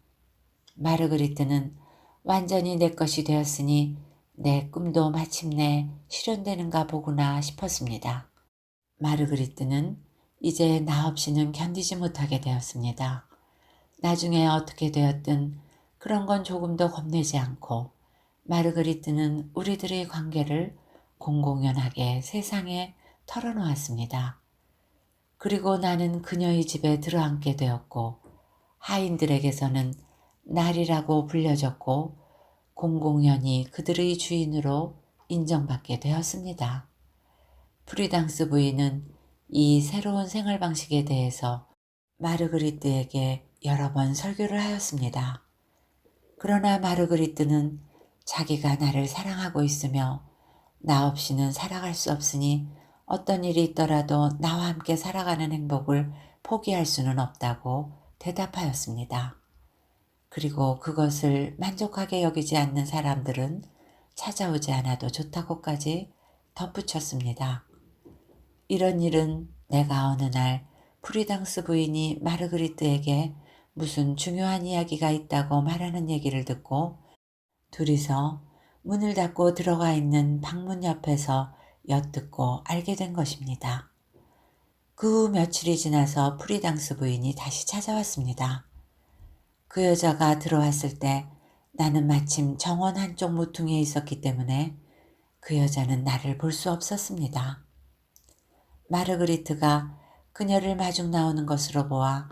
Speaker 1: 마르그리트는 완전히 내 것이 되었으니 내 꿈도 마침내 실현되는가 보구나 싶었습니다. 마르그리트는 이제 나 없이는 견디지 못하게 되었습니다. 나중에 어떻게 되었든 그런 건 조금도 겁내지 않고 마르그리트는 우리들의 관계를 공공연하게 세상에 털어놓았습니다. 그리고 나는 그녀의 집에 들어앉게 되었고 하인들에게서는 날이라고 불려졌고 공공연히 그들의 주인으로 인정받게 되었습니다. 프리당스 부인은 이 새로운 생활 방식에 대해서 마르그리트에게 여러 번 설교를 하였습니다. 그러나 마르그리트는 자기가 나를 사랑하고 있으며 나 없이는 살아갈 수 없으니 어떤 일이 있더라도 나와 함께 살아가는 행복을 포기할 수는 없다고 대답하였습니다. 그리고 그것을 만족하게 여기지 않는 사람들은 찾아오지 않아도 좋다고까지 덧붙였습니다. 이런 일은 내가 어느 날 프리당스 부인이 마르그리트에게 무슨 중요한 이야기가 있다고 말하는 얘기를 듣고 둘이서 문을 닫고 들어가 있는 방문 옆에서 엿듣고 알게 된 것입니다. 그 후 며칠이 지나서 프리당스 부인이 다시 찾아왔습니다. 그 여자가 들어왔을 때 나는 마침 정원 한쪽 모퉁이에 있었기 때문에 그 여자는 나를 볼 수 없었습니다. 마르그리트가 그녀를 마중 나오는 것으로 보아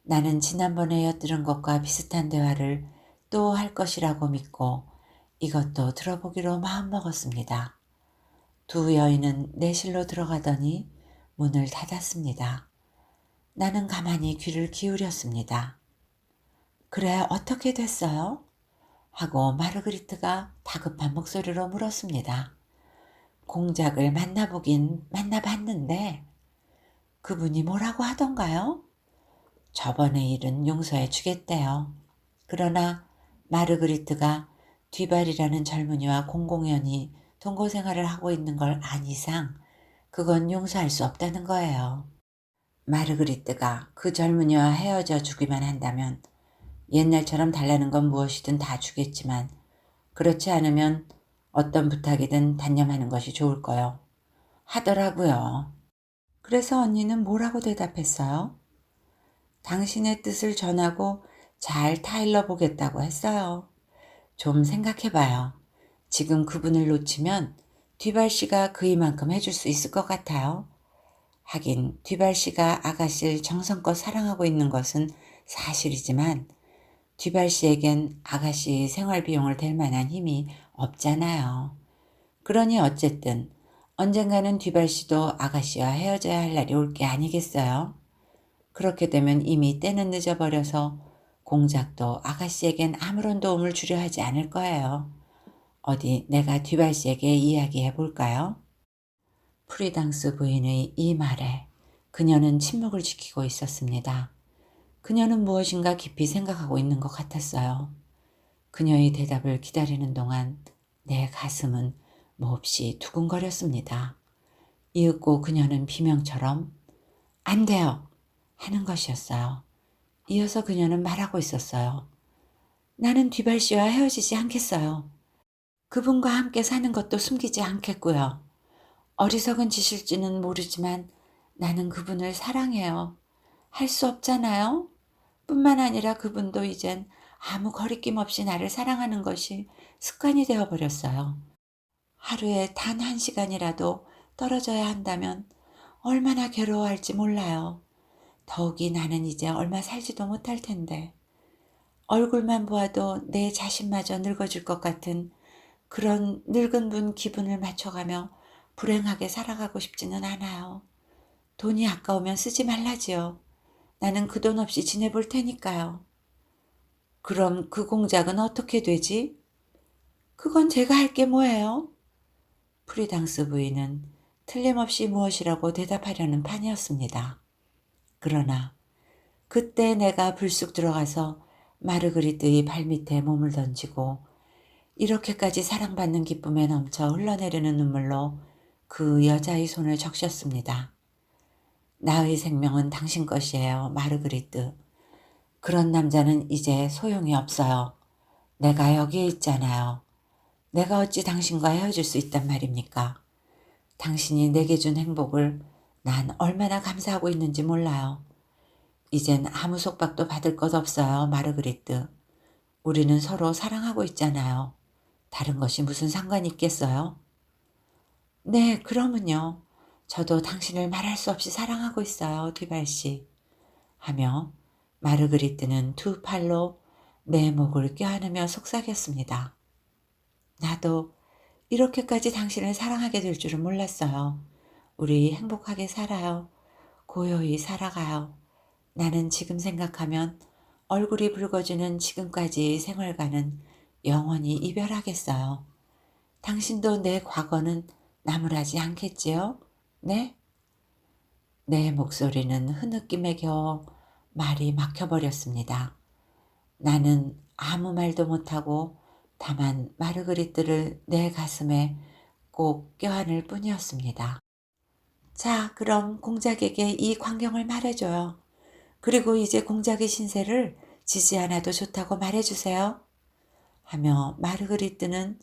Speaker 1: 나는 지난번에 엿들은 것과 비슷한 대화를 또 할 것이라고 믿고 이것도 들어보기로 마음먹었습니다. 두 여인은 내실로 들어가더니 문을 닫았습니다. 나는 가만히 귀를 기울였습니다. 그래, 어떻게 됐어요? 하고 마르그리트가 다급한 목소리로 물었습니다. 공작을 만나보긴 만나봤는데 그분이 뭐라고 하던가요? 저번의 일은 용서해 주겠대요. 그러나 마르그리트가 뒤발이라는 젊은이와 공공연히 동거생활을 하고 있는 걸 안 이상 그건 용서할 수 없다는 거예요. 마르그리트가 그 젊은이와 헤어져 주기만 한다면 옛날처럼 달라는 건 무엇이든 다 주겠지만 그렇지 않으면 어떤 부탁이든 단념하는 것이 좋을 거요. 하더라고요. 그래서 언니는 뭐라고 대답했어요? 당신의 뜻을 전하고 잘 타일러 보겠다고 했어요. 좀 생각해봐요. 지금 그분을 놓치면 뒤발 씨가 그이만큼 해줄 수 있을 것 같아요. 하긴 뒤발 씨가 아가씨를 정성껏 사랑하고 있는 것은 사실이지만 뒤발 씨에겐 아가씨 생활 비용을 댈 만한 힘이 없잖아요. 그러니 어쨌든 언젠가는 뒤발 씨도 아가씨와 헤어져야 할 날이 올 게 아니겠어요? 그렇게 되면 이미 때는 늦어버려서 공작도 아가씨에겐 아무런 도움을 주려 하지 않을 거예요. 어디 내가 뒤발 씨에게 이야기해 볼까요? 프리당스 부인의 이 말에 그녀는 침묵을 지키고 있었습니다. 그녀는 무엇인가 깊이 생각하고 있는 것 같았어요. 그녀의 대답을 기다리는 동안 내 가슴은 몹시 두근거렸습니다. 이윽고 그녀는 비명처럼 안 돼요 하는 것이었어요. 이어서 그녀는 말하고 있었어요. 나는 뒤발 씨와 헤어지지 않겠어요. 그분과 함께 사는 것도 숨기지 않겠고요. 어리석은 짓일지는 모르지만 나는 그분을 사랑해요. 할 수 없잖아요. 뿐만 아니라 그분도 이젠 아무 거리낌 없이 나를 사랑하는 것이 습관이 되어버렸어요. 하루에 단 1시간이라도 떨어져야 한다면 얼마나 괴로워할지 몰라요. 더욱이 나는 이제 얼마 살지도 못할 텐데 얼굴만 보아도 내 자신마저 늙어질 것 같은 그런 늙은 분 기분을 맞춰가며 불행하게 살아가고 싶지는 않아요. 돈이 아까우면 쓰지 말라지요. 나는 그 돈 없이 지내볼 테니까요. 그럼 그 공작은 어떻게 되지? 그건 제가 할 게 뭐예요? 프리당스 부인은 틀림없이 무엇이라고 대답하려는 판이었습니다. 그러나 그때 내가 불쑥 들어가서 마르그리트의 발밑에 몸을 던지고 이렇게까지 사랑받는 기쁨에 넘쳐 흘러내리는 눈물로 그 여자의 손을 적셨습니다. 나의 생명은 당신 것이에요, 마르그리트. 그런 남자는 이제 소용이 없어요. 내가 여기에 있잖아요. 내가 어찌 당신과 헤어질 수 있단 말입니까? 당신이 내게 준 행복을 난 얼마나 감사하고 있는지 몰라요. 이젠 아무 속박도 받을 것 없어요, 마르그리트. 우리는 서로 사랑하고 있잖아요. 다른 것이 무슨 상관이 있겠어요? 네, 그러면요. 저도 당신을 말할 수 없이 사랑하고 있어요, 디발씨. 하며 마르그리트는 두 팔로 내 목을 껴안으며 속삭였습니다. 나도 이렇게까지 당신을 사랑하게 될 줄은 몰랐어요. 우리 행복하게 살아요. 고요히 살아가요. 나는 지금 생각하면 얼굴이 붉어지는 지금까지의 생활과는 영원히 이별하겠어요. 당신도 내 과거는 나무라지 않겠지요? 네? 내 목소리는 흐느낌에 겨워 말이 막혀버렸습니다. 나는 아무 말도 못하고 다만 마르그리트를 내 가슴에 꼭 껴안을 뿐이었습니다. 자, 그럼 공작에게 이 광경을 말해줘요. 그리고 이제 공작의 신세를 지지 않아도 좋다고 말해주세요. 하며 마르그리트는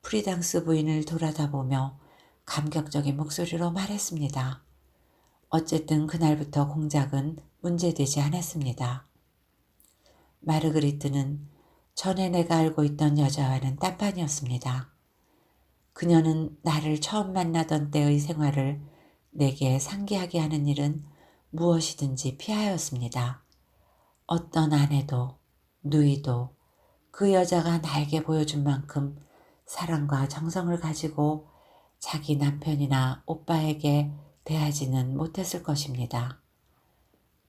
Speaker 1: 프리당스 부인을 돌아다보며 감격적인 목소리로 말했습니다. 어쨌든 그날부터 공작은 문제되지 않았습니다. 마르그리트는 전에 내가 알고 있던 여자와는 딴판이었습니다. 그녀는 나를 처음 만나던 때의 생활을 내게 상기하게 하는 일은 무엇이든지 피하였습니다. 어떤 아내도 누이도 그 여자가 나에게 보여준 만큼 사랑과 정성을 가지고 자기 남편이나 오빠에게 대하지는 못했을 것입니다.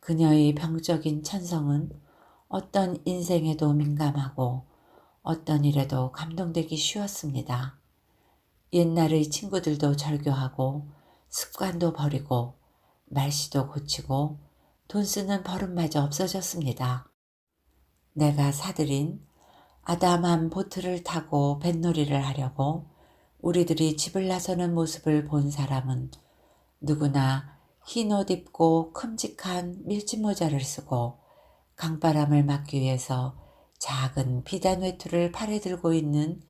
Speaker 1: 그녀의 병적인 천성은 어떤 인생에도 민감하고 어떤 일에도 감동되기 쉬웠습니다. 옛날의 친구들도 절교하고 습관도 버리고 말씨도 고치고 돈 쓰는 버릇마저 없어졌습니다. 내가 사들인 아담한 보트를 타고 뱃놀이를 하려고 우리들이 집을 나서는 모습을 본 사람은 누구나 흰 옷 입고 큼직한 밀짚모자를 쓰고 강바람을 막기 위해서 작은 비단 외투를 팔에 들고 있는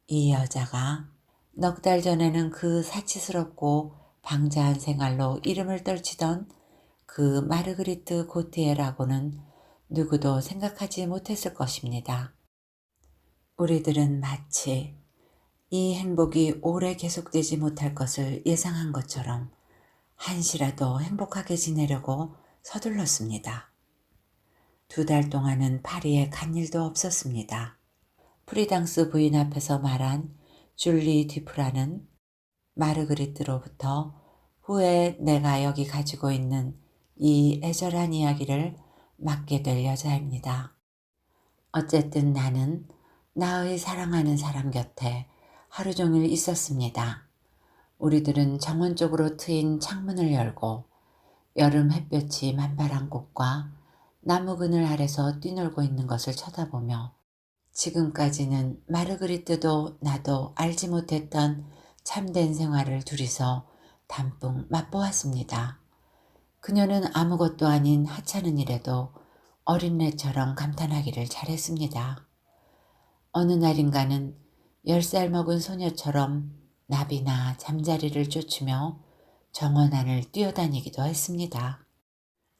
Speaker 1: 이 여자가 넉 달 전에는 그 사치스럽고 방자한 생활로 이름을 떨치던 그 마르그리트 고티에라고는 누구도 생각하지 못했을 것입니다. 우리들은 마치 이 행복이 오래 계속되지 못할 것을 예상한 것처럼 한시라도 행복하게 지내려고 서둘렀습니다. 2달 동안은 파리에 간 일도 없었습니다. 프리당스 부인 앞에서 말한 줄리 뒤프라는 마르그리트로부터 후에 내가 여기 가지고 있는 이 애절한 이야기를 맡게 될 여자입니다. 어쨌든 나는 나의 사랑하는 사람 곁에 하루 종일 있었습니다. 우리들은 정원 쪽으로 트인 창문을 열고 여름 햇볕이 만발한 꽃과 나무 그늘 아래서 뛰놀고 있는 것을 쳐다보며 지금까지는 마르그리트도 나도 알지 못했던 참된 생활을 둘이서 단풍 맛보았습니다. 그녀는 아무것도 아닌 하찮은 일에도 어린애처럼 감탄하기를 잘했습니다. 어느 날인가는 10살 먹은 소녀처럼 나비나 잠자리를 쫓으며 정원 안을 뛰어다니기도 했습니다.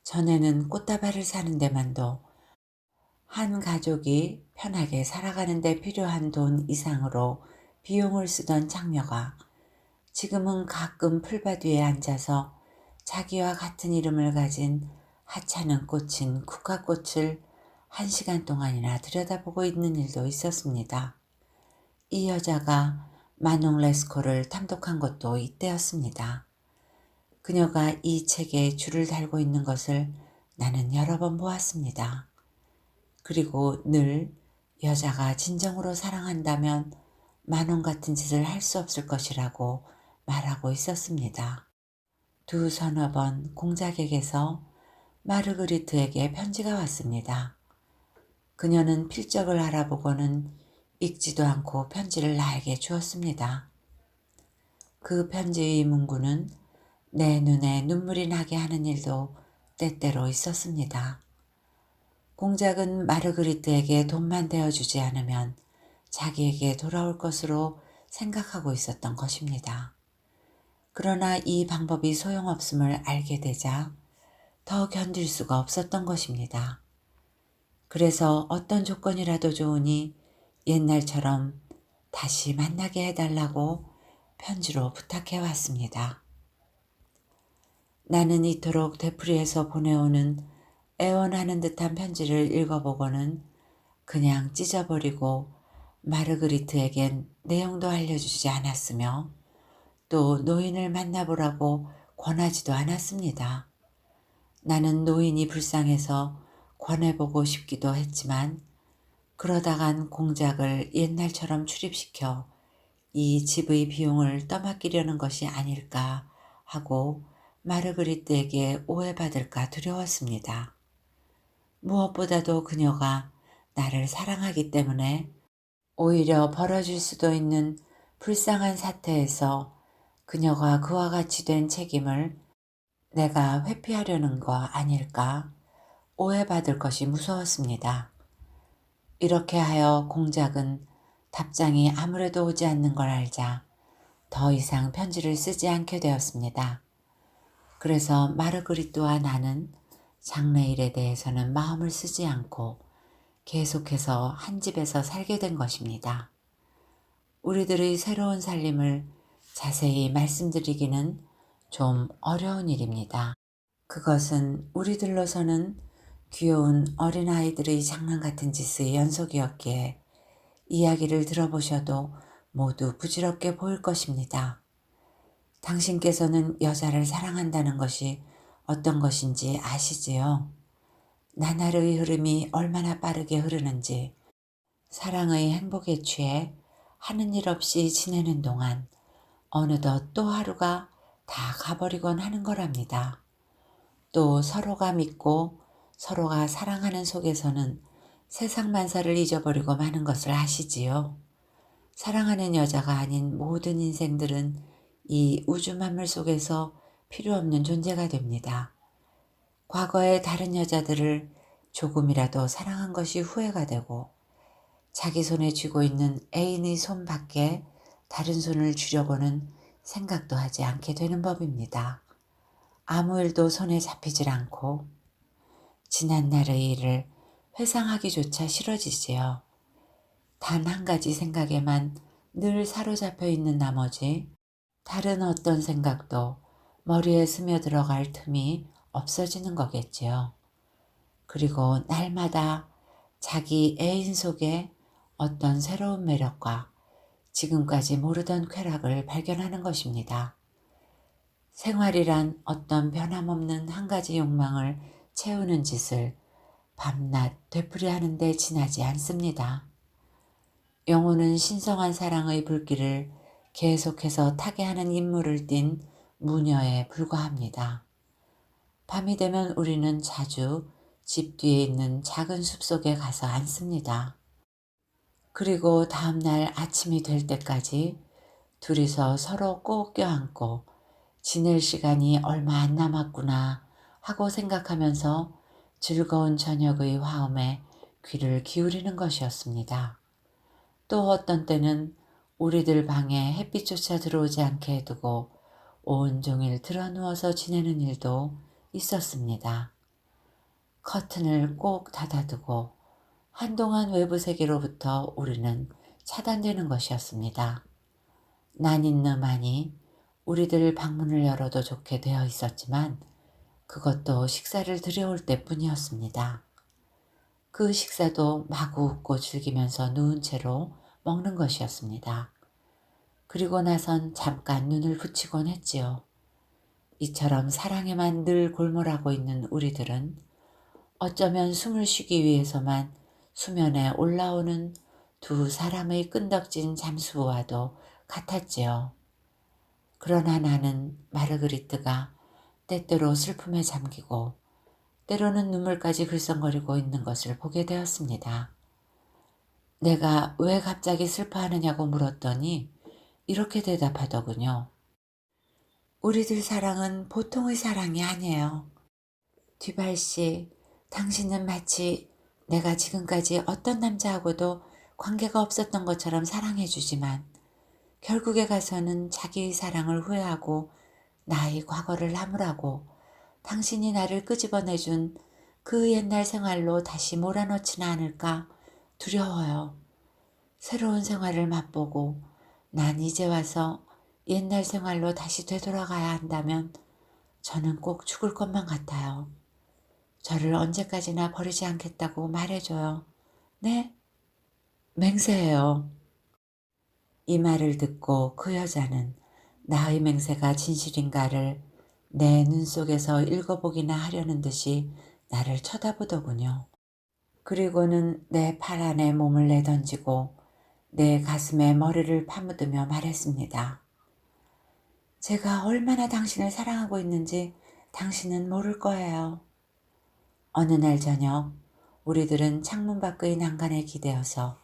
Speaker 1: 전에는 꽃다발을 사는 데만도 한 가족이 편하게 살아가는 데 필요한 돈 이상으로 비용을 쓰던 장녀가 지금은 가끔 풀밭 위에 앉아서 자기와 같은 이름을 가진 하찮은 꽃인 국화꽃을 1시간 동안이나 들여다보고 있는 일도 있었습니다. 이 여자가 마농 레스코를 탐독한 것도 이때였습니다. 그녀가 이 책에 줄을 달고 있는 것을 나는 여러 번 보았습니다. 그리고 늘 여자가 진정으로 사랑한다면 마농 같은 짓을 할 수 없을 것이라고 말하고 있었습니다. 2서너 번 공작에게서 마르그리트에게 편지가 왔습니다. 그녀는 필적을 알아보고는 읽지도 않고 편지를 나에게 주었습니다. 그 편지의 문구는 내 눈에 눈물이 나게 하는 일도 때때로 있었습니다. 공작은 마르그리트에게 돈만 대어주지 않으면 자기에게 돌아올 것으로 생각하고 있었던 것입니다. 그러나 이 방법이 소용없음을 알게 되자 더 견딜 수가 없었던 것입니다. 그래서 어떤 조건이라도 좋으니 옛날처럼 다시 만나게 해달라고 편지로 부탁해 왔습니다. 나는 이토록 되풀이해서 보내오는 애원하는 듯한 편지를 읽어보고는 그냥 찢어버리고 마르그리트에겐 내용도 알려주지 않았으며 또 노인을 만나보라고 권하지도 않았습니다. 나는 노인이 불쌍해서 권해보고 싶기도 했지만 그러다간 공작을 옛날처럼 출입시켜 이 집의 비용을 떠맡기려는 것이 아닐까 하고 마르그리트에게 오해받을까 두려웠습니다. 무엇보다도 그녀가 나를 사랑하기 때문에 오히려 벌어질 수도 있는 불쌍한 사태에서 그녀가 그와 같이 된 책임을 내가 회피하려는 거 아닐까 오해받을 것이 무서웠습니다. 이렇게 하여 공작은 답장이 아무래도 오지 않는 걸 알자 더 이상 편지를 쓰지 않게 되었습니다. 그래서 마르그리트와 나는 장래일에 대해서는 마음을 쓰지 않고 계속해서 한 집에서 살게 된 것입니다. 우리들의 새로운 살림을 자세히 말씀드리기는 좀 어려운 일입니다. 그것은 우리들로서는 귀여운 어린아이들의 장난 같은 짓의 연속이었기에 이야기를 들어보셔도 모두 부질없게 보일 것입니다. 당신께서는 여자를 사랑한다는 것이 어떤 것인지 아시지요? 나날의 흐름이 얼마나 빠르게 흐르는지 사랑의 행복에 취해 하는 일 없이 지내는 동안 어느덧 또 하루가 다 가버리곤 하는 거랍니다. 또 서로가 믿고 서로가 사랑하는 속에서는 세상 만사를 잊어버리고 마는 것을 아시지요? 사랑하는 여자가 아닌 모든 인생들은 이 우주 만물 속에서 필요 없는 존재가 됩니다. 과거의 다른 여자들을 조금이라도 사랑한 것이 후회가 되고 자기 손에 쥐고 있는 애인의 손 밖에 다른 손을 쥐려고는 생각도 하지 않게 되는 법입니다. 아무 일도 손에 잡히질 않고 지난 날의 일을 회상하기조차 싫어지지요. 단 한 가지 생각에만 늘 사로잡혀 있는 나머지 다른 어떤 생각도 머리에 스며들어갈 틈이 없어지는 거겠지요. 그리고 날마다 자기 애인 속에 어떤 새로운 매력과 지금까지 모르던 쾌락을 발견하는 것입니다. 생활이란 어떤 변함없는 한 가지 욕망을 채우는 짓을 밤낮 되풀이하는 데 지나지 않습니다. 영혼은 신성한 사랑의 불길을 계속해서 타게 하는 임무를 띤 무녀에 불과합니다. 밤이 되면 우리는 자주 집 뒤에 있는 작은 숲속에 가서 앉습니다. 그리고 다음날 아침이 될 때까지 둘이서 서로 꼭 껴안고 지낼 시간이 얼마 안 남았구나 하고 생각하면서 즐거운 저녁의 화음에 귀를 기울이는 것이었습니다. 또 어떤 때는 우리들 방에 햇빛조차 들어오지 않게 해두고 온종일 드러누워서 지내는 일도 있었습니다. 커튼을 꼭 닫아두고 한동안 외부 세계로부터 우리는 차단되는 것이었습니다. 난 있느만이 우리들 방문을 열어도 좋게 되어 있었지만 그것도 식사를 들여올 때뿐이었습니다. 그 식사도 마구 웃고 즐기면서 누운 채로 먹는 것이었습니다. 그리고 나선 잠깐 눈을 붙이곤 했지요. 이처럼 사랑에만 늘 골몰하고 있는 우리들은 어쩌면 숨을 쉬기 위해서만 수면에 올라오는 두 사람의 끈덕진 잠수부와도 같았지요. 그러나 나는 마르그리트가 때때로 슬픔에 잠기고 때로는 눈물까지 글썽거리고 있는 것을 보게 되었습니다. 내가 왜 갑자기 슬퍼하느냐고 물었더니 이렇게 대답하더군요. 우리들 사랑은 보통의 사랑이 아니에요. 뒤발 씨, 당신은 마치 내가 지금까지 어떤 남자하고도 관계가 없었던 것처럼 사랑해주지만 결국에 가서는 자기의 사랑을 후회하고 나의 과거를 나무라고 당신이 나를 끄집어내준 그 옛날 생활로 다시 몰아넣지는 않을까 두려워요. 새로운 생활을 맛보고 난 이제 와서 옛날 생활로 다시 되돌아가야 한다면 저는 꼭 죽을 것만 같아요. 저를 언제까지나 버리지 않겠다고 말해줘요. 네? 맹세해요. 이 말을 듣고 그 여자는 나의 맹세가 진실인가를 내 눈 속에서 읽어보기나 하려는 듯이 나를 쳐다보더군요. 그리고는 내 팔 안에 몸을 내던지고 내 가슴에 머리를 파묻으며 말했습니다. 제가 얼마나 당신을 사랑하고 있는지 당신은 모를 거예요. 어느 날 저녁 우리들은 창문 밖의 난간에 기대어서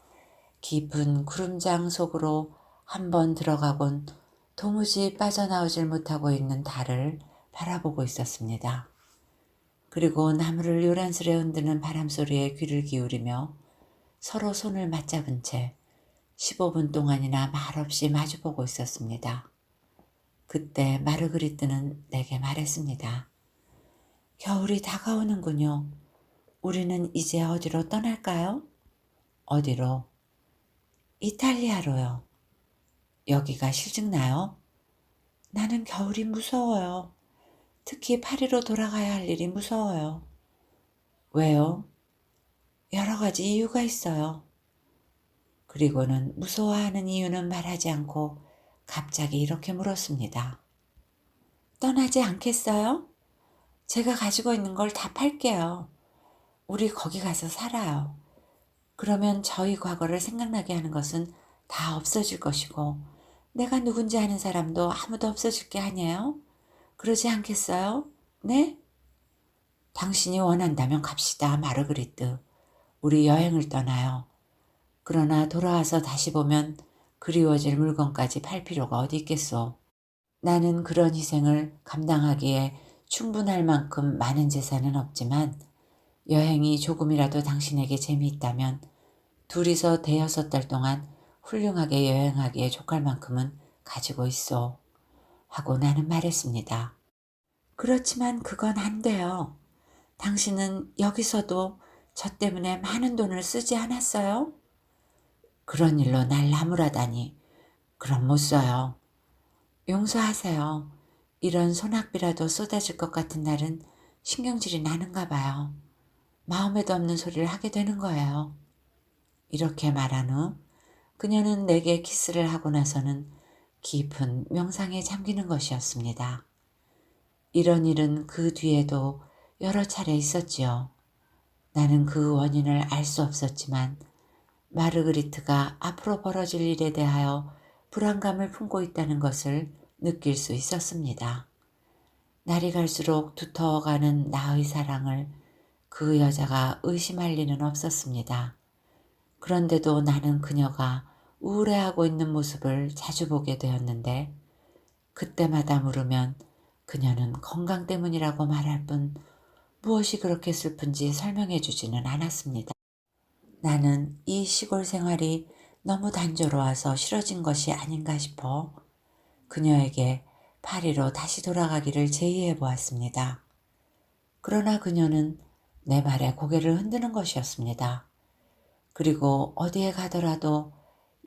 Speaker 1: 깊은 구름장 속으로 한번 들어가곤 도무지 빠져나오질 못하고 있는 달을 바라보고 있었습니다. 그리고 나무를 요란스레 흔드는 바람소리에 귀를 기울이며 서로 손을 맞잡은 채 15분 동안이나 말없이 마주보고 있었습니다. 그때 마르그리트는 내게 말했습니다. 겨울이 다가오는군요. 우리는 이제 어디로 떠날까요? 어디로? 이탈리아로요. 여기가 싫증나요? 나는 겨울이 무서워요. 특히 파리로 돌아가야 할 일이 무서워요. 왜요? 여러 가지 이유가 있어요. 그리고는 무서워하는 이유는 말하지 않고 갑자기 이렇게 물었습니다. 떠나지 않겠어요? 제가 가지고 있는 걸 다 팔게요. 우리 거기 가서 살아요. 그러면 저희 과거를 생각나게 하는 것은 다 없어질 것이고 내가 누군지 아는 사람도 아무도 없어질 게 아니에요? 그러지 않겠어요? 네? 당신이 원한다면 갑시다, 마르그리트. 우리 여행을 떠나요. 그러나 돌아와서 다시 보면 그리워질 물건까지 팔 필요가 어디 있겠소. 나는 그런 희생을 감당하기에 충분할 만큼 많은 재산은 없지만 여행이 조금이라도 당신에게 재미있다면 둘이서 대여섯 달 동안 훌륭하게 여행하기에 족할 만큼은 가지고 있어. 하고 나는 말했습니다. 그렇지만 그건 안 돼요. 당신은 여기서도 저 때문에 많은 돈을 쓰지 않았어요? 그런 일로 날 나무라다니. 그럼 못 써요. 용서하세요. 이런 소낙비라도 쏟아질 것 같은 날은 신경질이 나는가 봐요. 마음에도 없는 소리를 하게 되는 거예요. 이렇게 말한 후 그녀는 내게 키스를 하고 나서는 깊은 명상에 잠기는 것이었습니다. 이런 일은 그 뒤에도 여러 차례 있었지요. 나는 그 원인을 알 수 없었지만 마르그리트가 앞으로 벌어질 일에 대하여 불안감을 품고 있다는 것을 느낄 수 있었습니다. 날이 갈수록 두터워가는 나의 사랑을 그 여자가 의심할 리는 없었습니다. 그런데도 나는 그녀가 우울해하고 있는 모습을 자주 보게 되었는데 그때마다 물으면 그녀는 건강 때문이라고 말할 뿐 무엇이 그렇게 슬픈지 설명해 주지는 않았습니다. 나는 이 시골 생활이 너무 단조로워서 싫어진 것이 아닌가 싶어 그녀에게 파리로 다시 돌아가기를 제의해 보았습니다. 그러나 그녀는 내 말에 고개를 흔드는 것이었습니다. 그리고 어디에 가더라도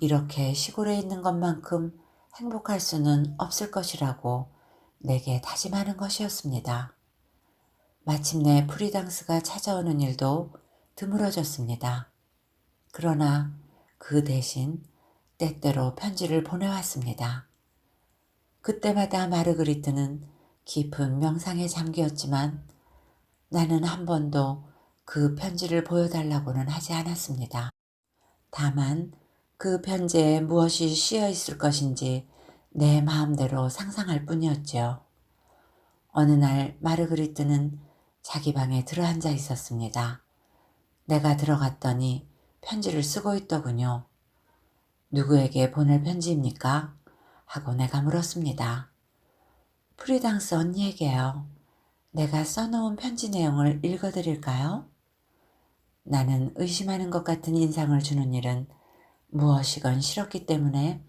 Speaker 1: 이렇게 시골에 있는 것만큼 행복할 수는 없을 것이라고 내게 다짐하는 것이었습니다. 마침내 프리당스가 찾아오는 일도 드물어졌습니다. 그러나 그 대신 때때로 편지를 보내왔습니다. 그때마다 마르그리트는 깊은 명상에 잠기었지만 나는 한 번도 그 편지를 보여달라고는 하지 않았습니다. 다만 그 편지에 무엇이 씌어 있을 것인지 내 마음대로 상상할 뿐이었지요. 어느 날 마르그리트는 자기 방에 들어앉아 있었습니다. 내가 들어갔더니 편지를 쓰고 있더군요. 누구에게 보낼 편지입니까? 하고 내가 물었습니다. 프리당스 언니에게요. 내가 써놓은 편지 내용을 읽어드릴까요? 나는 의심하는 것 같은 인상을 주는 일은 무엇이건 싫었기 때문에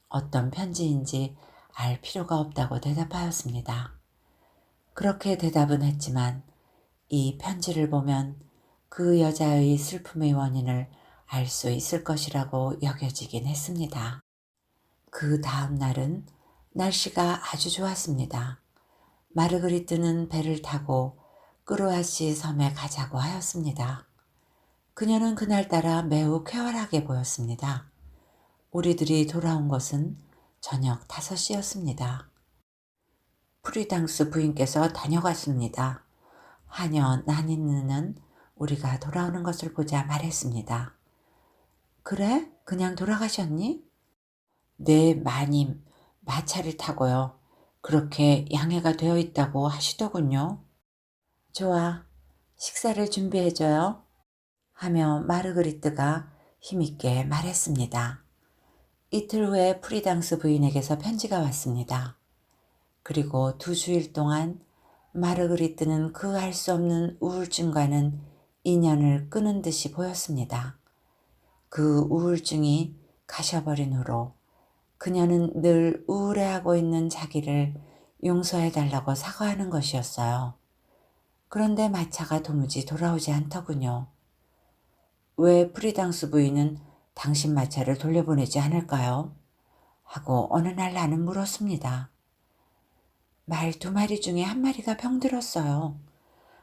Speaker 1: 어떤 편지인지 알 필요가 없다고 대답하였습니다. 그렇게 대답은 했지만 이 편지를 보면 그 여자의 슬픔의 원인을 알 수 있을 것이라고 여겨지긴 했습니다. 그 다음 날은 날씨가 아주 좋았습니다. 마르그리트는 배를 타고 크로아시 섬에 가자고 하였습니다. 그녀는 그날따라 매우 쾌활하게 보였습니다. 우리들이 돌아온 것은 저녁 5시였습니다. 프리당스 부인께서 다녀갔습니다. 하녀 나니느는 우리가 돌아오는 것을 보자 말했습니다. 그래? 그냥 돌아가셨니? 네, 마님. 마차를 타고요. 그렇게 양해가 되어 있다고 하시더군요. 좋아. 식사를 준비해줘요. 하며 마르그리트가 힘있게 말했습니다. 이틀 후에 프리당스 부인에게서 편지가 왔습니다. 그리고 2주일 동안 마르그리트는 그 알 수 없는 우울증과는 인연을 끊은 듯이 보였습니다. 그 우울증이 가셔버린 후로 그녀는 늘 우울해하고 있는 자기를 용서해달라고 사과하는 것이었어요. 그런데 마차가 도무지 돌아오지 않더군요. 왜 프리당스 부인은 당신 마차를 돌려보내지 않을까요? 하고 어느 날 나는 물었습니다. 말 2마리 중에 1마리가 병들었어요.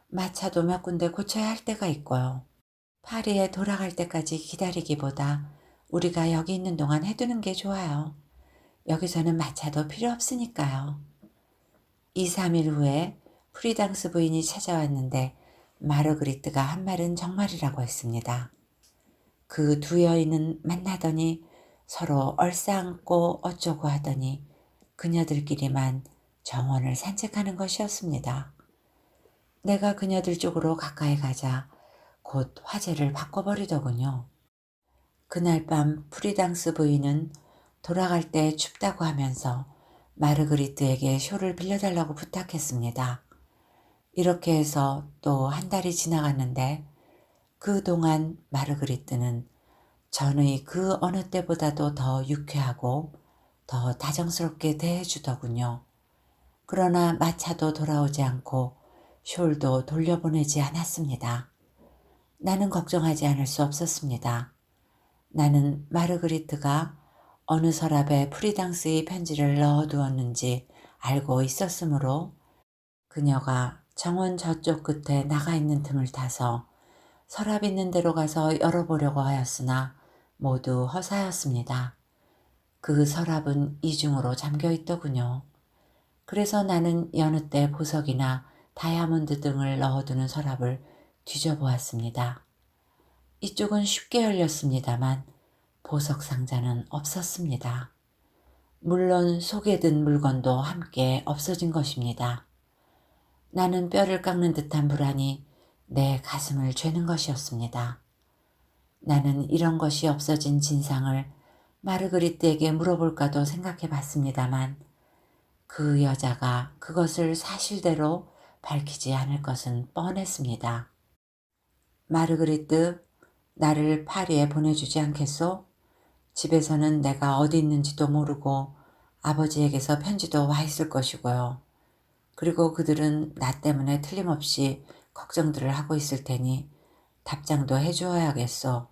Speaker 1: 마차도 몇 군데 고쳐야 할 때가 있고요. 파리에 돌아갈 때까지 기다리기보다 우리가 여기 있는 동안 해두는 게 좋아요. 여기서는 마차도 필요 없으니까요. 2, 3일 후에 프리당스 부인이 찾아왔는데 마르그리트가 한 말은 정말이라고 했습니다. 그 2 여인은 만나더니 서로 얼싸안고 어쩌고 하더니 그녀들끼리만 정원을 산책하는 것이었습니다. 내가 그녀들 쪽으로 가까이 가자 곧 화제를 바꿔버리더군요. 그날 밤 프리당스 부인은 돌아갈 때 춥다고 하면서 마르그리트에게 쇼를 빌려달라고 부탁했습니다. 이렇게 해서 또 1달이 지나갔는데 그동안 마르그리트는 전의 그 어느 때보다도 더 유쾌하고 더 다정스럽게 대해주더군요. 그러나 마차도 돌아오지 않고 숄도 돌려보내지 않았습니다. 나는 걱정하지 않을 수 없었습니다. 나는 마르그리트가 어느 서랍에 프리당스의 편지를 넣어두었는지 알고 있었으므로 그녀가 정원 저쪽 끝에 나가 있는 틈을 타서 서랍 있는 데로 가서 열어보려고 하였으나 모두 허사였습니다. 그 서랍은 이중으로 잠겨 있더군요. 그래서 나는 여느 때 보석이나 다이아몬드 등을 넣어두는 서랍을 뒤져보았습니다. 이쪽은 쉽게 열렸습니다만 보석 상자는 없었습니다. 물론 속에 든 물건도 함께 없어진 것입니다. 나는 뼈를 깎는 듯한 불안이 내 가슴을 죄는 것이었습니다. 나는 이런 것이 없어진 진상을 마르그리트에게 물어볼까도 생각해 봤습니다만 그 여자가 그것을 사실대로 밝히지 않을 것은 뻔했습니다. 마르그리트, 나를 파리에 보내주지 않겠소? 집에서는 내가 어디 있는지도 모르고 아버지에게서 편지도 와 있을 것이고요. 그리고 그들은 나 때문에 틀림없이 걱정들을 하고 있을 테니 답장도 해주어야겠소.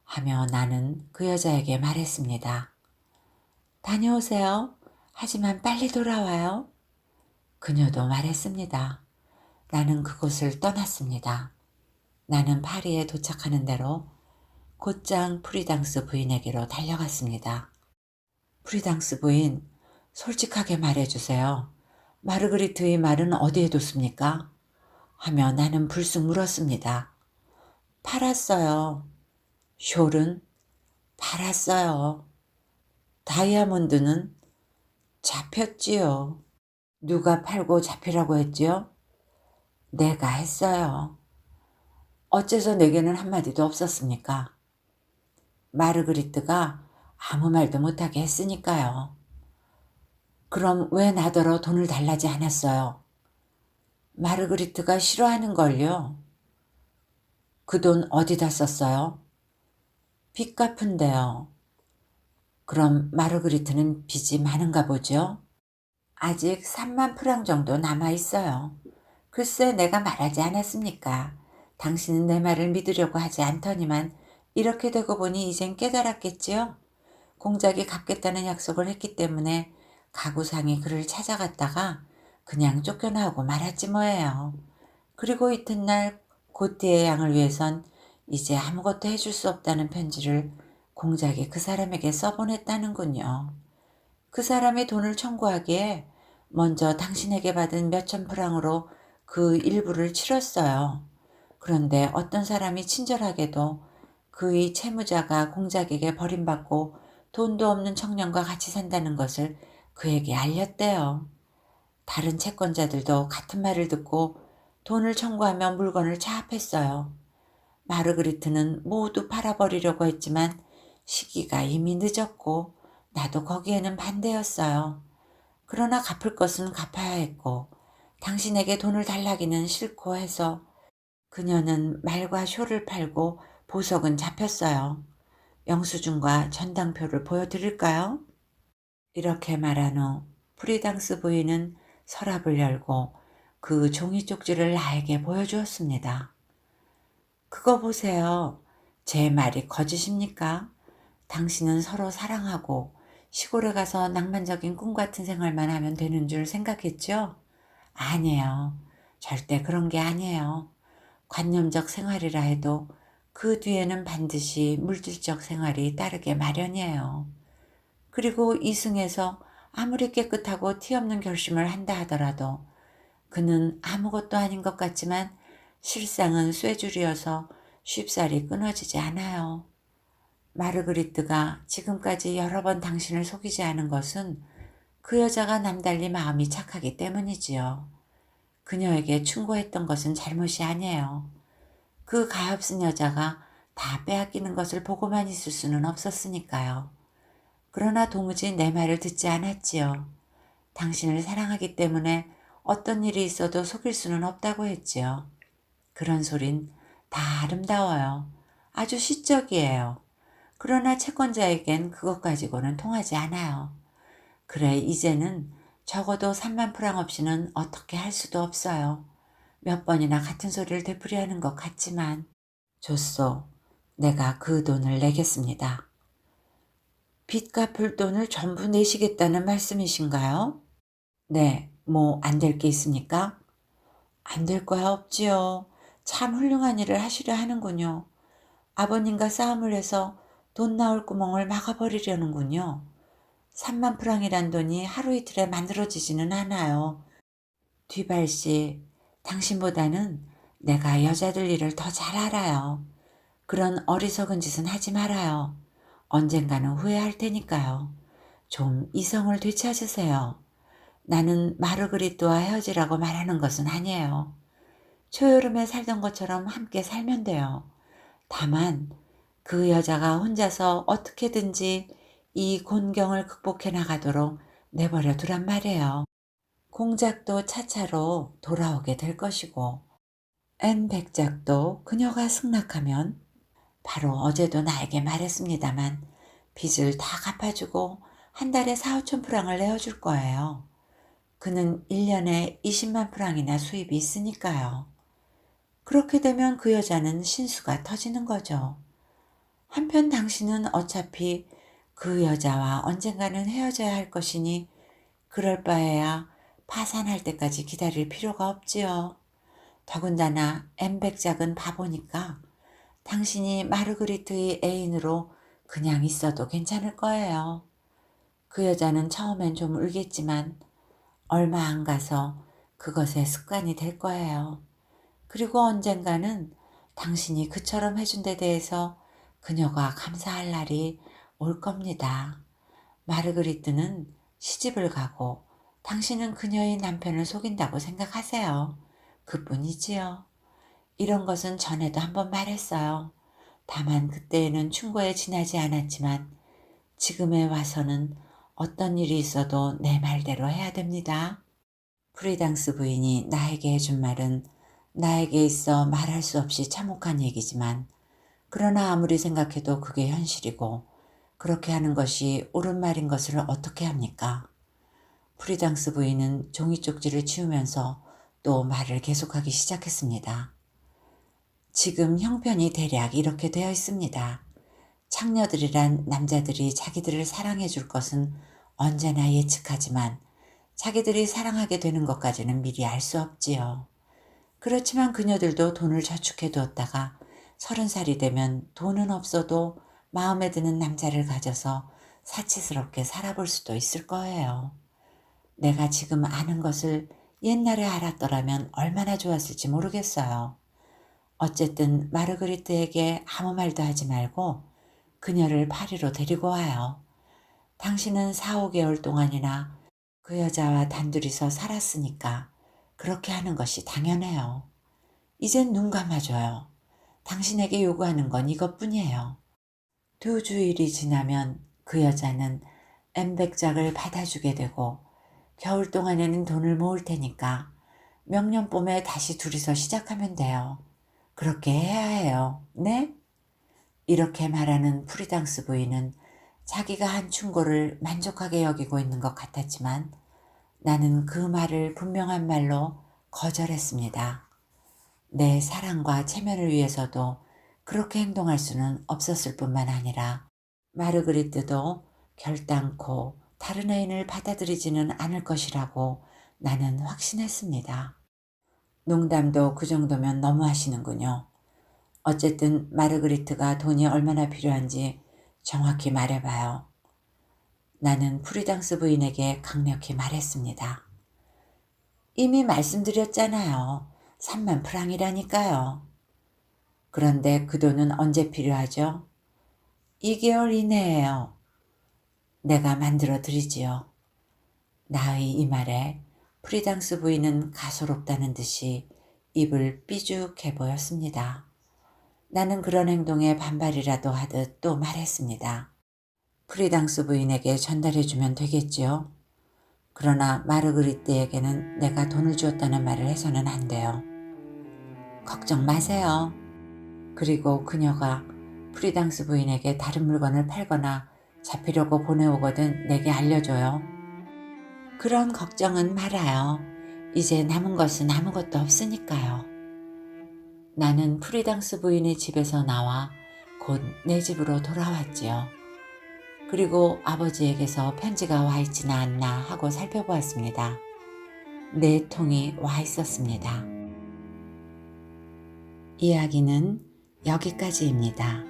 Speaker 1: 하며 나는 그 여자에게 말했습니다. 다녀오세요. 하지만 빨리 돌아와요. 그녀도 말했습니다. 나는 그곳을 떠났습니다. 나는 파리에 도착하는 대로 곧장 프리당스 부인에게로 달려갔습니다. 프리당스 부인, 솔직하게 말해주세요. 마르그리트의 말은 어디에 뒀습니까? 하며 나는 불쑥 물었습니다. 팔았어요. 숄은? 팔았어요. 다이아몬드는? 잡혔지요. 누가 팔고 잡히라고 했지요? 내가 했어요. 어째서 내게는 한마디도 없었습니까? 마르그리트가 아무 말도 못하게 했으니까요. 그럼 왜 나더러 돈을 달라지 않았어요? 마르그리트가 싫어하는 걸요. 그 돈 어디다 썼어요? 빚 갚은데요. 그럼 마르그리트는 빚이 많은가 보죠? 아직 3만 프랑 정도 남아 있어요. 글쎄 내가 말하지 않았습니까? 당신은 내 말을 믿으려고 하지 않더니만 이렇게 되고 보니 이젠 깨달았겠지요? 공작이 갚겠다는 약속을 했기 때문에 가구상이 그를 찾아갔다가 그냥 쫓겨나오고 말았지 뭐예요. 그리고 이튿날 고띠의 양을 위해선 이제 아무것도 해줄 수 없다는 편지를 공작이 그 사람에게 써보냈다는군요. 그 사람이 돈을 청구하기에 먼저 당신에게 받은 몇천 프랑으로 그 일부를 치렀어요. 그런데 어떤 사람이 친절하게도 그의 채무자가 공작에게 버림받고 돈도 없는 청년과 같이 산다는 것을 그에게 알렸대요. 다른 채권자들도 같은 말을 듣고 돈을 청구하며 물건을 차압했어요. 마르그리트는 모두 팔아버리려고 했지만 시기가 이미 늦었고 나도 거기에는 반대였어요. 그러나 갚을 것은 갚아야 했고 당신에게 돈을 달라기는 싫고 해서 그녀는 말과 쇼를 팔고 보석은 잡혔어요. 영수증과 전당표를 보여드릴까요? 이렇게 말한 후 프리당스 부인은 서랍을 열고 그 종이 쪽지를 나에게 보여주었습니다. 그거 보세요. 제 말이 거짓입니까? 당신은 서로 사랑하고 시골에 가서 낭만적인 꿈 같은 생활만 하면 되는 줄 생각했죠? 아니에요. 절대 그런 게 아니에요. 관념적 생활이라 해도 그 뒤에는 반드시 물질적 생활이 따르게 마련이에요. 그리고 이승에서 아무리 깨끗하고 티 없는 결심을 한다 하더라도 그는 아무것도 아닌 것 같지만 실상은 쇠줄이어서 쉽사리 끊어지지 않아요. 마르그리트가 지금까지 여러 번 당신을 속이지 않은 것은 그 여자가 남달리 마음이 착하기 때문이지요. 그녀에게 충고했던 것은 잘못이 아니에요. 그 가엾은 여자가 다 빼앗기는 것을 보고만 있을 수는 없었으니까요. 그러나 도무지 내 말을 듣지 않았지요. 당신을 사랑하기 때문에 어떤 일이 있어도 속일 수는 없다고 했지요. 그런 소린 다 아름다워요. 아주 시적이에요. 그러나 채권자에겐 그것 가지고는 통하지 않아요. 그래 이제는 적어도 3만 프랑 없이는 어떻게 할 수도 없어요. 몇 번이나 같은 소리를 되풀이하는 것 같지만 좋소. 내가 그 돈을 내겠습니다. 빚 갚을 돈을 전부 내시겠다는 말씀이신가요? 네, 뭐 안 될 게 있습니까? 안 될 거야 없지요. 참 훌륭한 일을 하시려 하는군요. 아버님과 싸움을 해서 돈 나올 구멍을 막아버리려는군요. 3만 프랑이란 돈이 하루 이틀에 만들어지지는 않아요. 뒤발씨, 당신보다는 내가 여자들 일을 더 잘 알아요. 그런 어리석은 짓은 하지 말아요. 언젠가는 후회할 테니까요. 좀 이성을 되찾으세요. 나는 마르그리트와 헤어지라고 말하는 것은 아니에요. 초여름에 살던 것처럼 함께 살면 돼요. 다만 그 여자가 혼자서 어떻게든지 이 곤경을 극복해 나가도록 내버려 두란 말이에요. 공작도 차차로 돌아오게 될 것이고 앤 백작도 그녀가 승낙하면 바로 어제도 나에게 말했습니다만 빚을 다 갚아주고 한 달에 4, 5천 프랑을 내어줄 거예요. 그는 1년에 20만 프랑이나 수입이 있으니까요. 그렇게 되면 그 여자는 신수가 터지는 거죠. 한편 당신은 어차피 그 여자와 언젠가는 헤어져야 할 것이니 그럴 바에야 파산할 때까지 기다릴 필요가 없지요. 더군다나 엠백작은 바보니까 당신이 마르그리트의 애인으로 그냥 있어도 괜찮을 거예요. 그 여자는 처음엔 좀 울겠지만 얼마 안 가서 그것의 습관이 될 거예요. 그리고 언젠가는 당신이 그처럼 해준 데 대해서 그녀가 감사할 날이 올 겁니다. 마르그리트는 시집을 가고 당신은 그녀의 남편을 속인다고 생각하세요. 그뿐이지요. 이런 것은 전에도 한번 말했어요. 다만 그때에는 충고에 지나지 않았지만 지금에 와서는 어떤 일이 있어도 내 말대로 해야 됩니다. 프리당스 부인이 나에게 해준 말은 나에게 있어 말할 수 없이 참혹한 얘기지만 그러나 아무리 생각해도 그게 현실이고 그렇게 하는 것이 옳은 말인 것을 어떻게 합니까? 프리당스 부인은 종이 쪽지를 치우면서 또 말을 계속하기 시작했습니다. 지금 형편이 대략 이렇게 되어 있습니다. 창녀들이란 남자들이 자기들을 사랑해 줄 것은 언제나 예측하지만 자기들이 사랑하게 되는 것까지는 미리 알 수 없지요. 그렇지만 그녀들도 돈을 저축해 두었다가 30살이 되면 돈은 없어도 마음에 드는 남자를 가져서 사치스럽게 살아볼 수도 있을 거예요. 내가 지금 아는 것을 옛날에 알았더라면 얼마나 좋았을지 모르겠어요. 어쨌든 마르그리트에게 아무 말도 하지 말고 그녀를 파리로 데리고 와요. 당신은 4, 5개월 동안이나 그 여자와 단둘이서 살았으니까 그렇게 하는 것이 당연해요. 이젠 눈 감아줘요. 당신에게 요구하는 건 이것뿐이에요. 2주일이 지나면 그 여자는 엠백작을 받아주게 되고 겨울 동안에는 돈을 모을 테니까 명년봄에 다시 둘이서 시작하면 돼요. 그렇게 해야 해요. 네? 이렇게 말하는 프리당스 부인은 자기가 한 충고를 만족하게 여기고 있는 것 같았지만 나는 그 말을 분명한 말로 거절했습니다. 내 사랑과 체면을 위해서도 그렇게 행동할 수는 없었을 뿐만 아니라 마르그리트도 결단코 다른 애인을 받아들이지는 않을 것이라고 나는 확신했습니다. 농담도 그 정도면 너무 하시는군요. 어쨌든 마르그리트가 돈이 얼마나 필요한지 정확히 말해봐요. 나는 프리당스 부인에게 강력히 말했습니다. 이미 말씀드렸잖아요. 3만 프랑이라니까요. 그런데 그 돈은 언제 필요하죠? 2개월 이내에요. 내가 만들어 드리지요. 나의 이 말에 프리당스 부인은 가소롭다는 듯이 입을 삐죽해 보였습니다. 나는 그런 행동에 반발이라도 하듯 또 말했습니다. 프리당스 부인에게 전달해주면 되겠지요. 그러나 마르그리트에게는 내가 돈을 주었다는 말을 해서는 안 돼요. 걱정 마세요. 그리고 그녀가 프리당스 부인에게 다른 물건을 팔거나 잡히려고 보내오거든 내게 알려줘요. 그런 걱정은 말아요. 이제 남은 것은 아무것도 없으니까요. 나는 프리당스 부인의 집에서 나와 곧 내 집으로 돌아왔지요. 그리고 아버지에게서 편지가 와 있지는 않나 하고 살펴보았습니다. 4통이 와 있었습니다. 이야기는 여기까지입니다.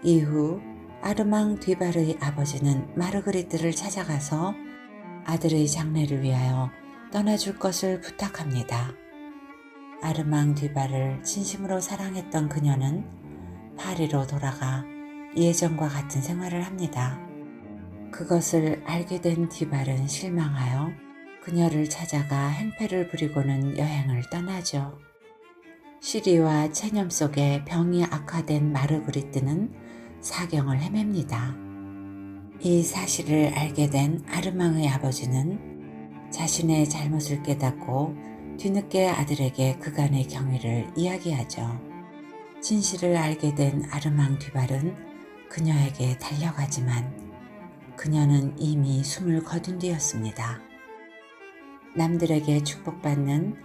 Speaker 1: 이후 아르망 뒤바르의 아버지는 마르그리트를 찾아가서 아들의 장례를 위하여 떠나줄 것을 부탁합니다. 아르망 뒤바를 진심으로 사랑했던 그녀는 파리로 돌아가 예전과 같은 생활을 합니다. 그것을 알게 된 뒤발은 실망하여 그녀를 찾아가 행패를 부리고는 여행을 떠나죠. 시리와 체념 속에 병이 악화된 마르그리트는 사경을 헤맵니다. 이 사실을 알게 된 아르망의 아버지는 자신의 잘못을 깨닫고 뒤늦게 아들에게 그간의 경위를 이야기하죠. 진실을 알게 된 아르망 뒤발은 그녀에게 달려가지만 그녀는 이미 숨을 거둔 뒤였습니다. 남들에게 축복받는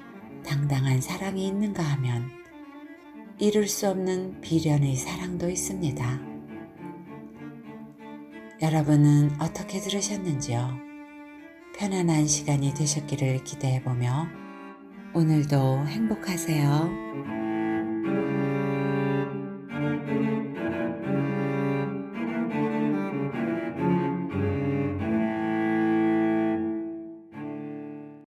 Speaker 1: 당당한 사랑이 있는가 하면 이룰 수 없는 비련의 사랑도 있습니다. 여러분은 어떻게 들으셨는지요? 편안한 시간이 되셨기를 기대해보며 오늘도 행복하세요.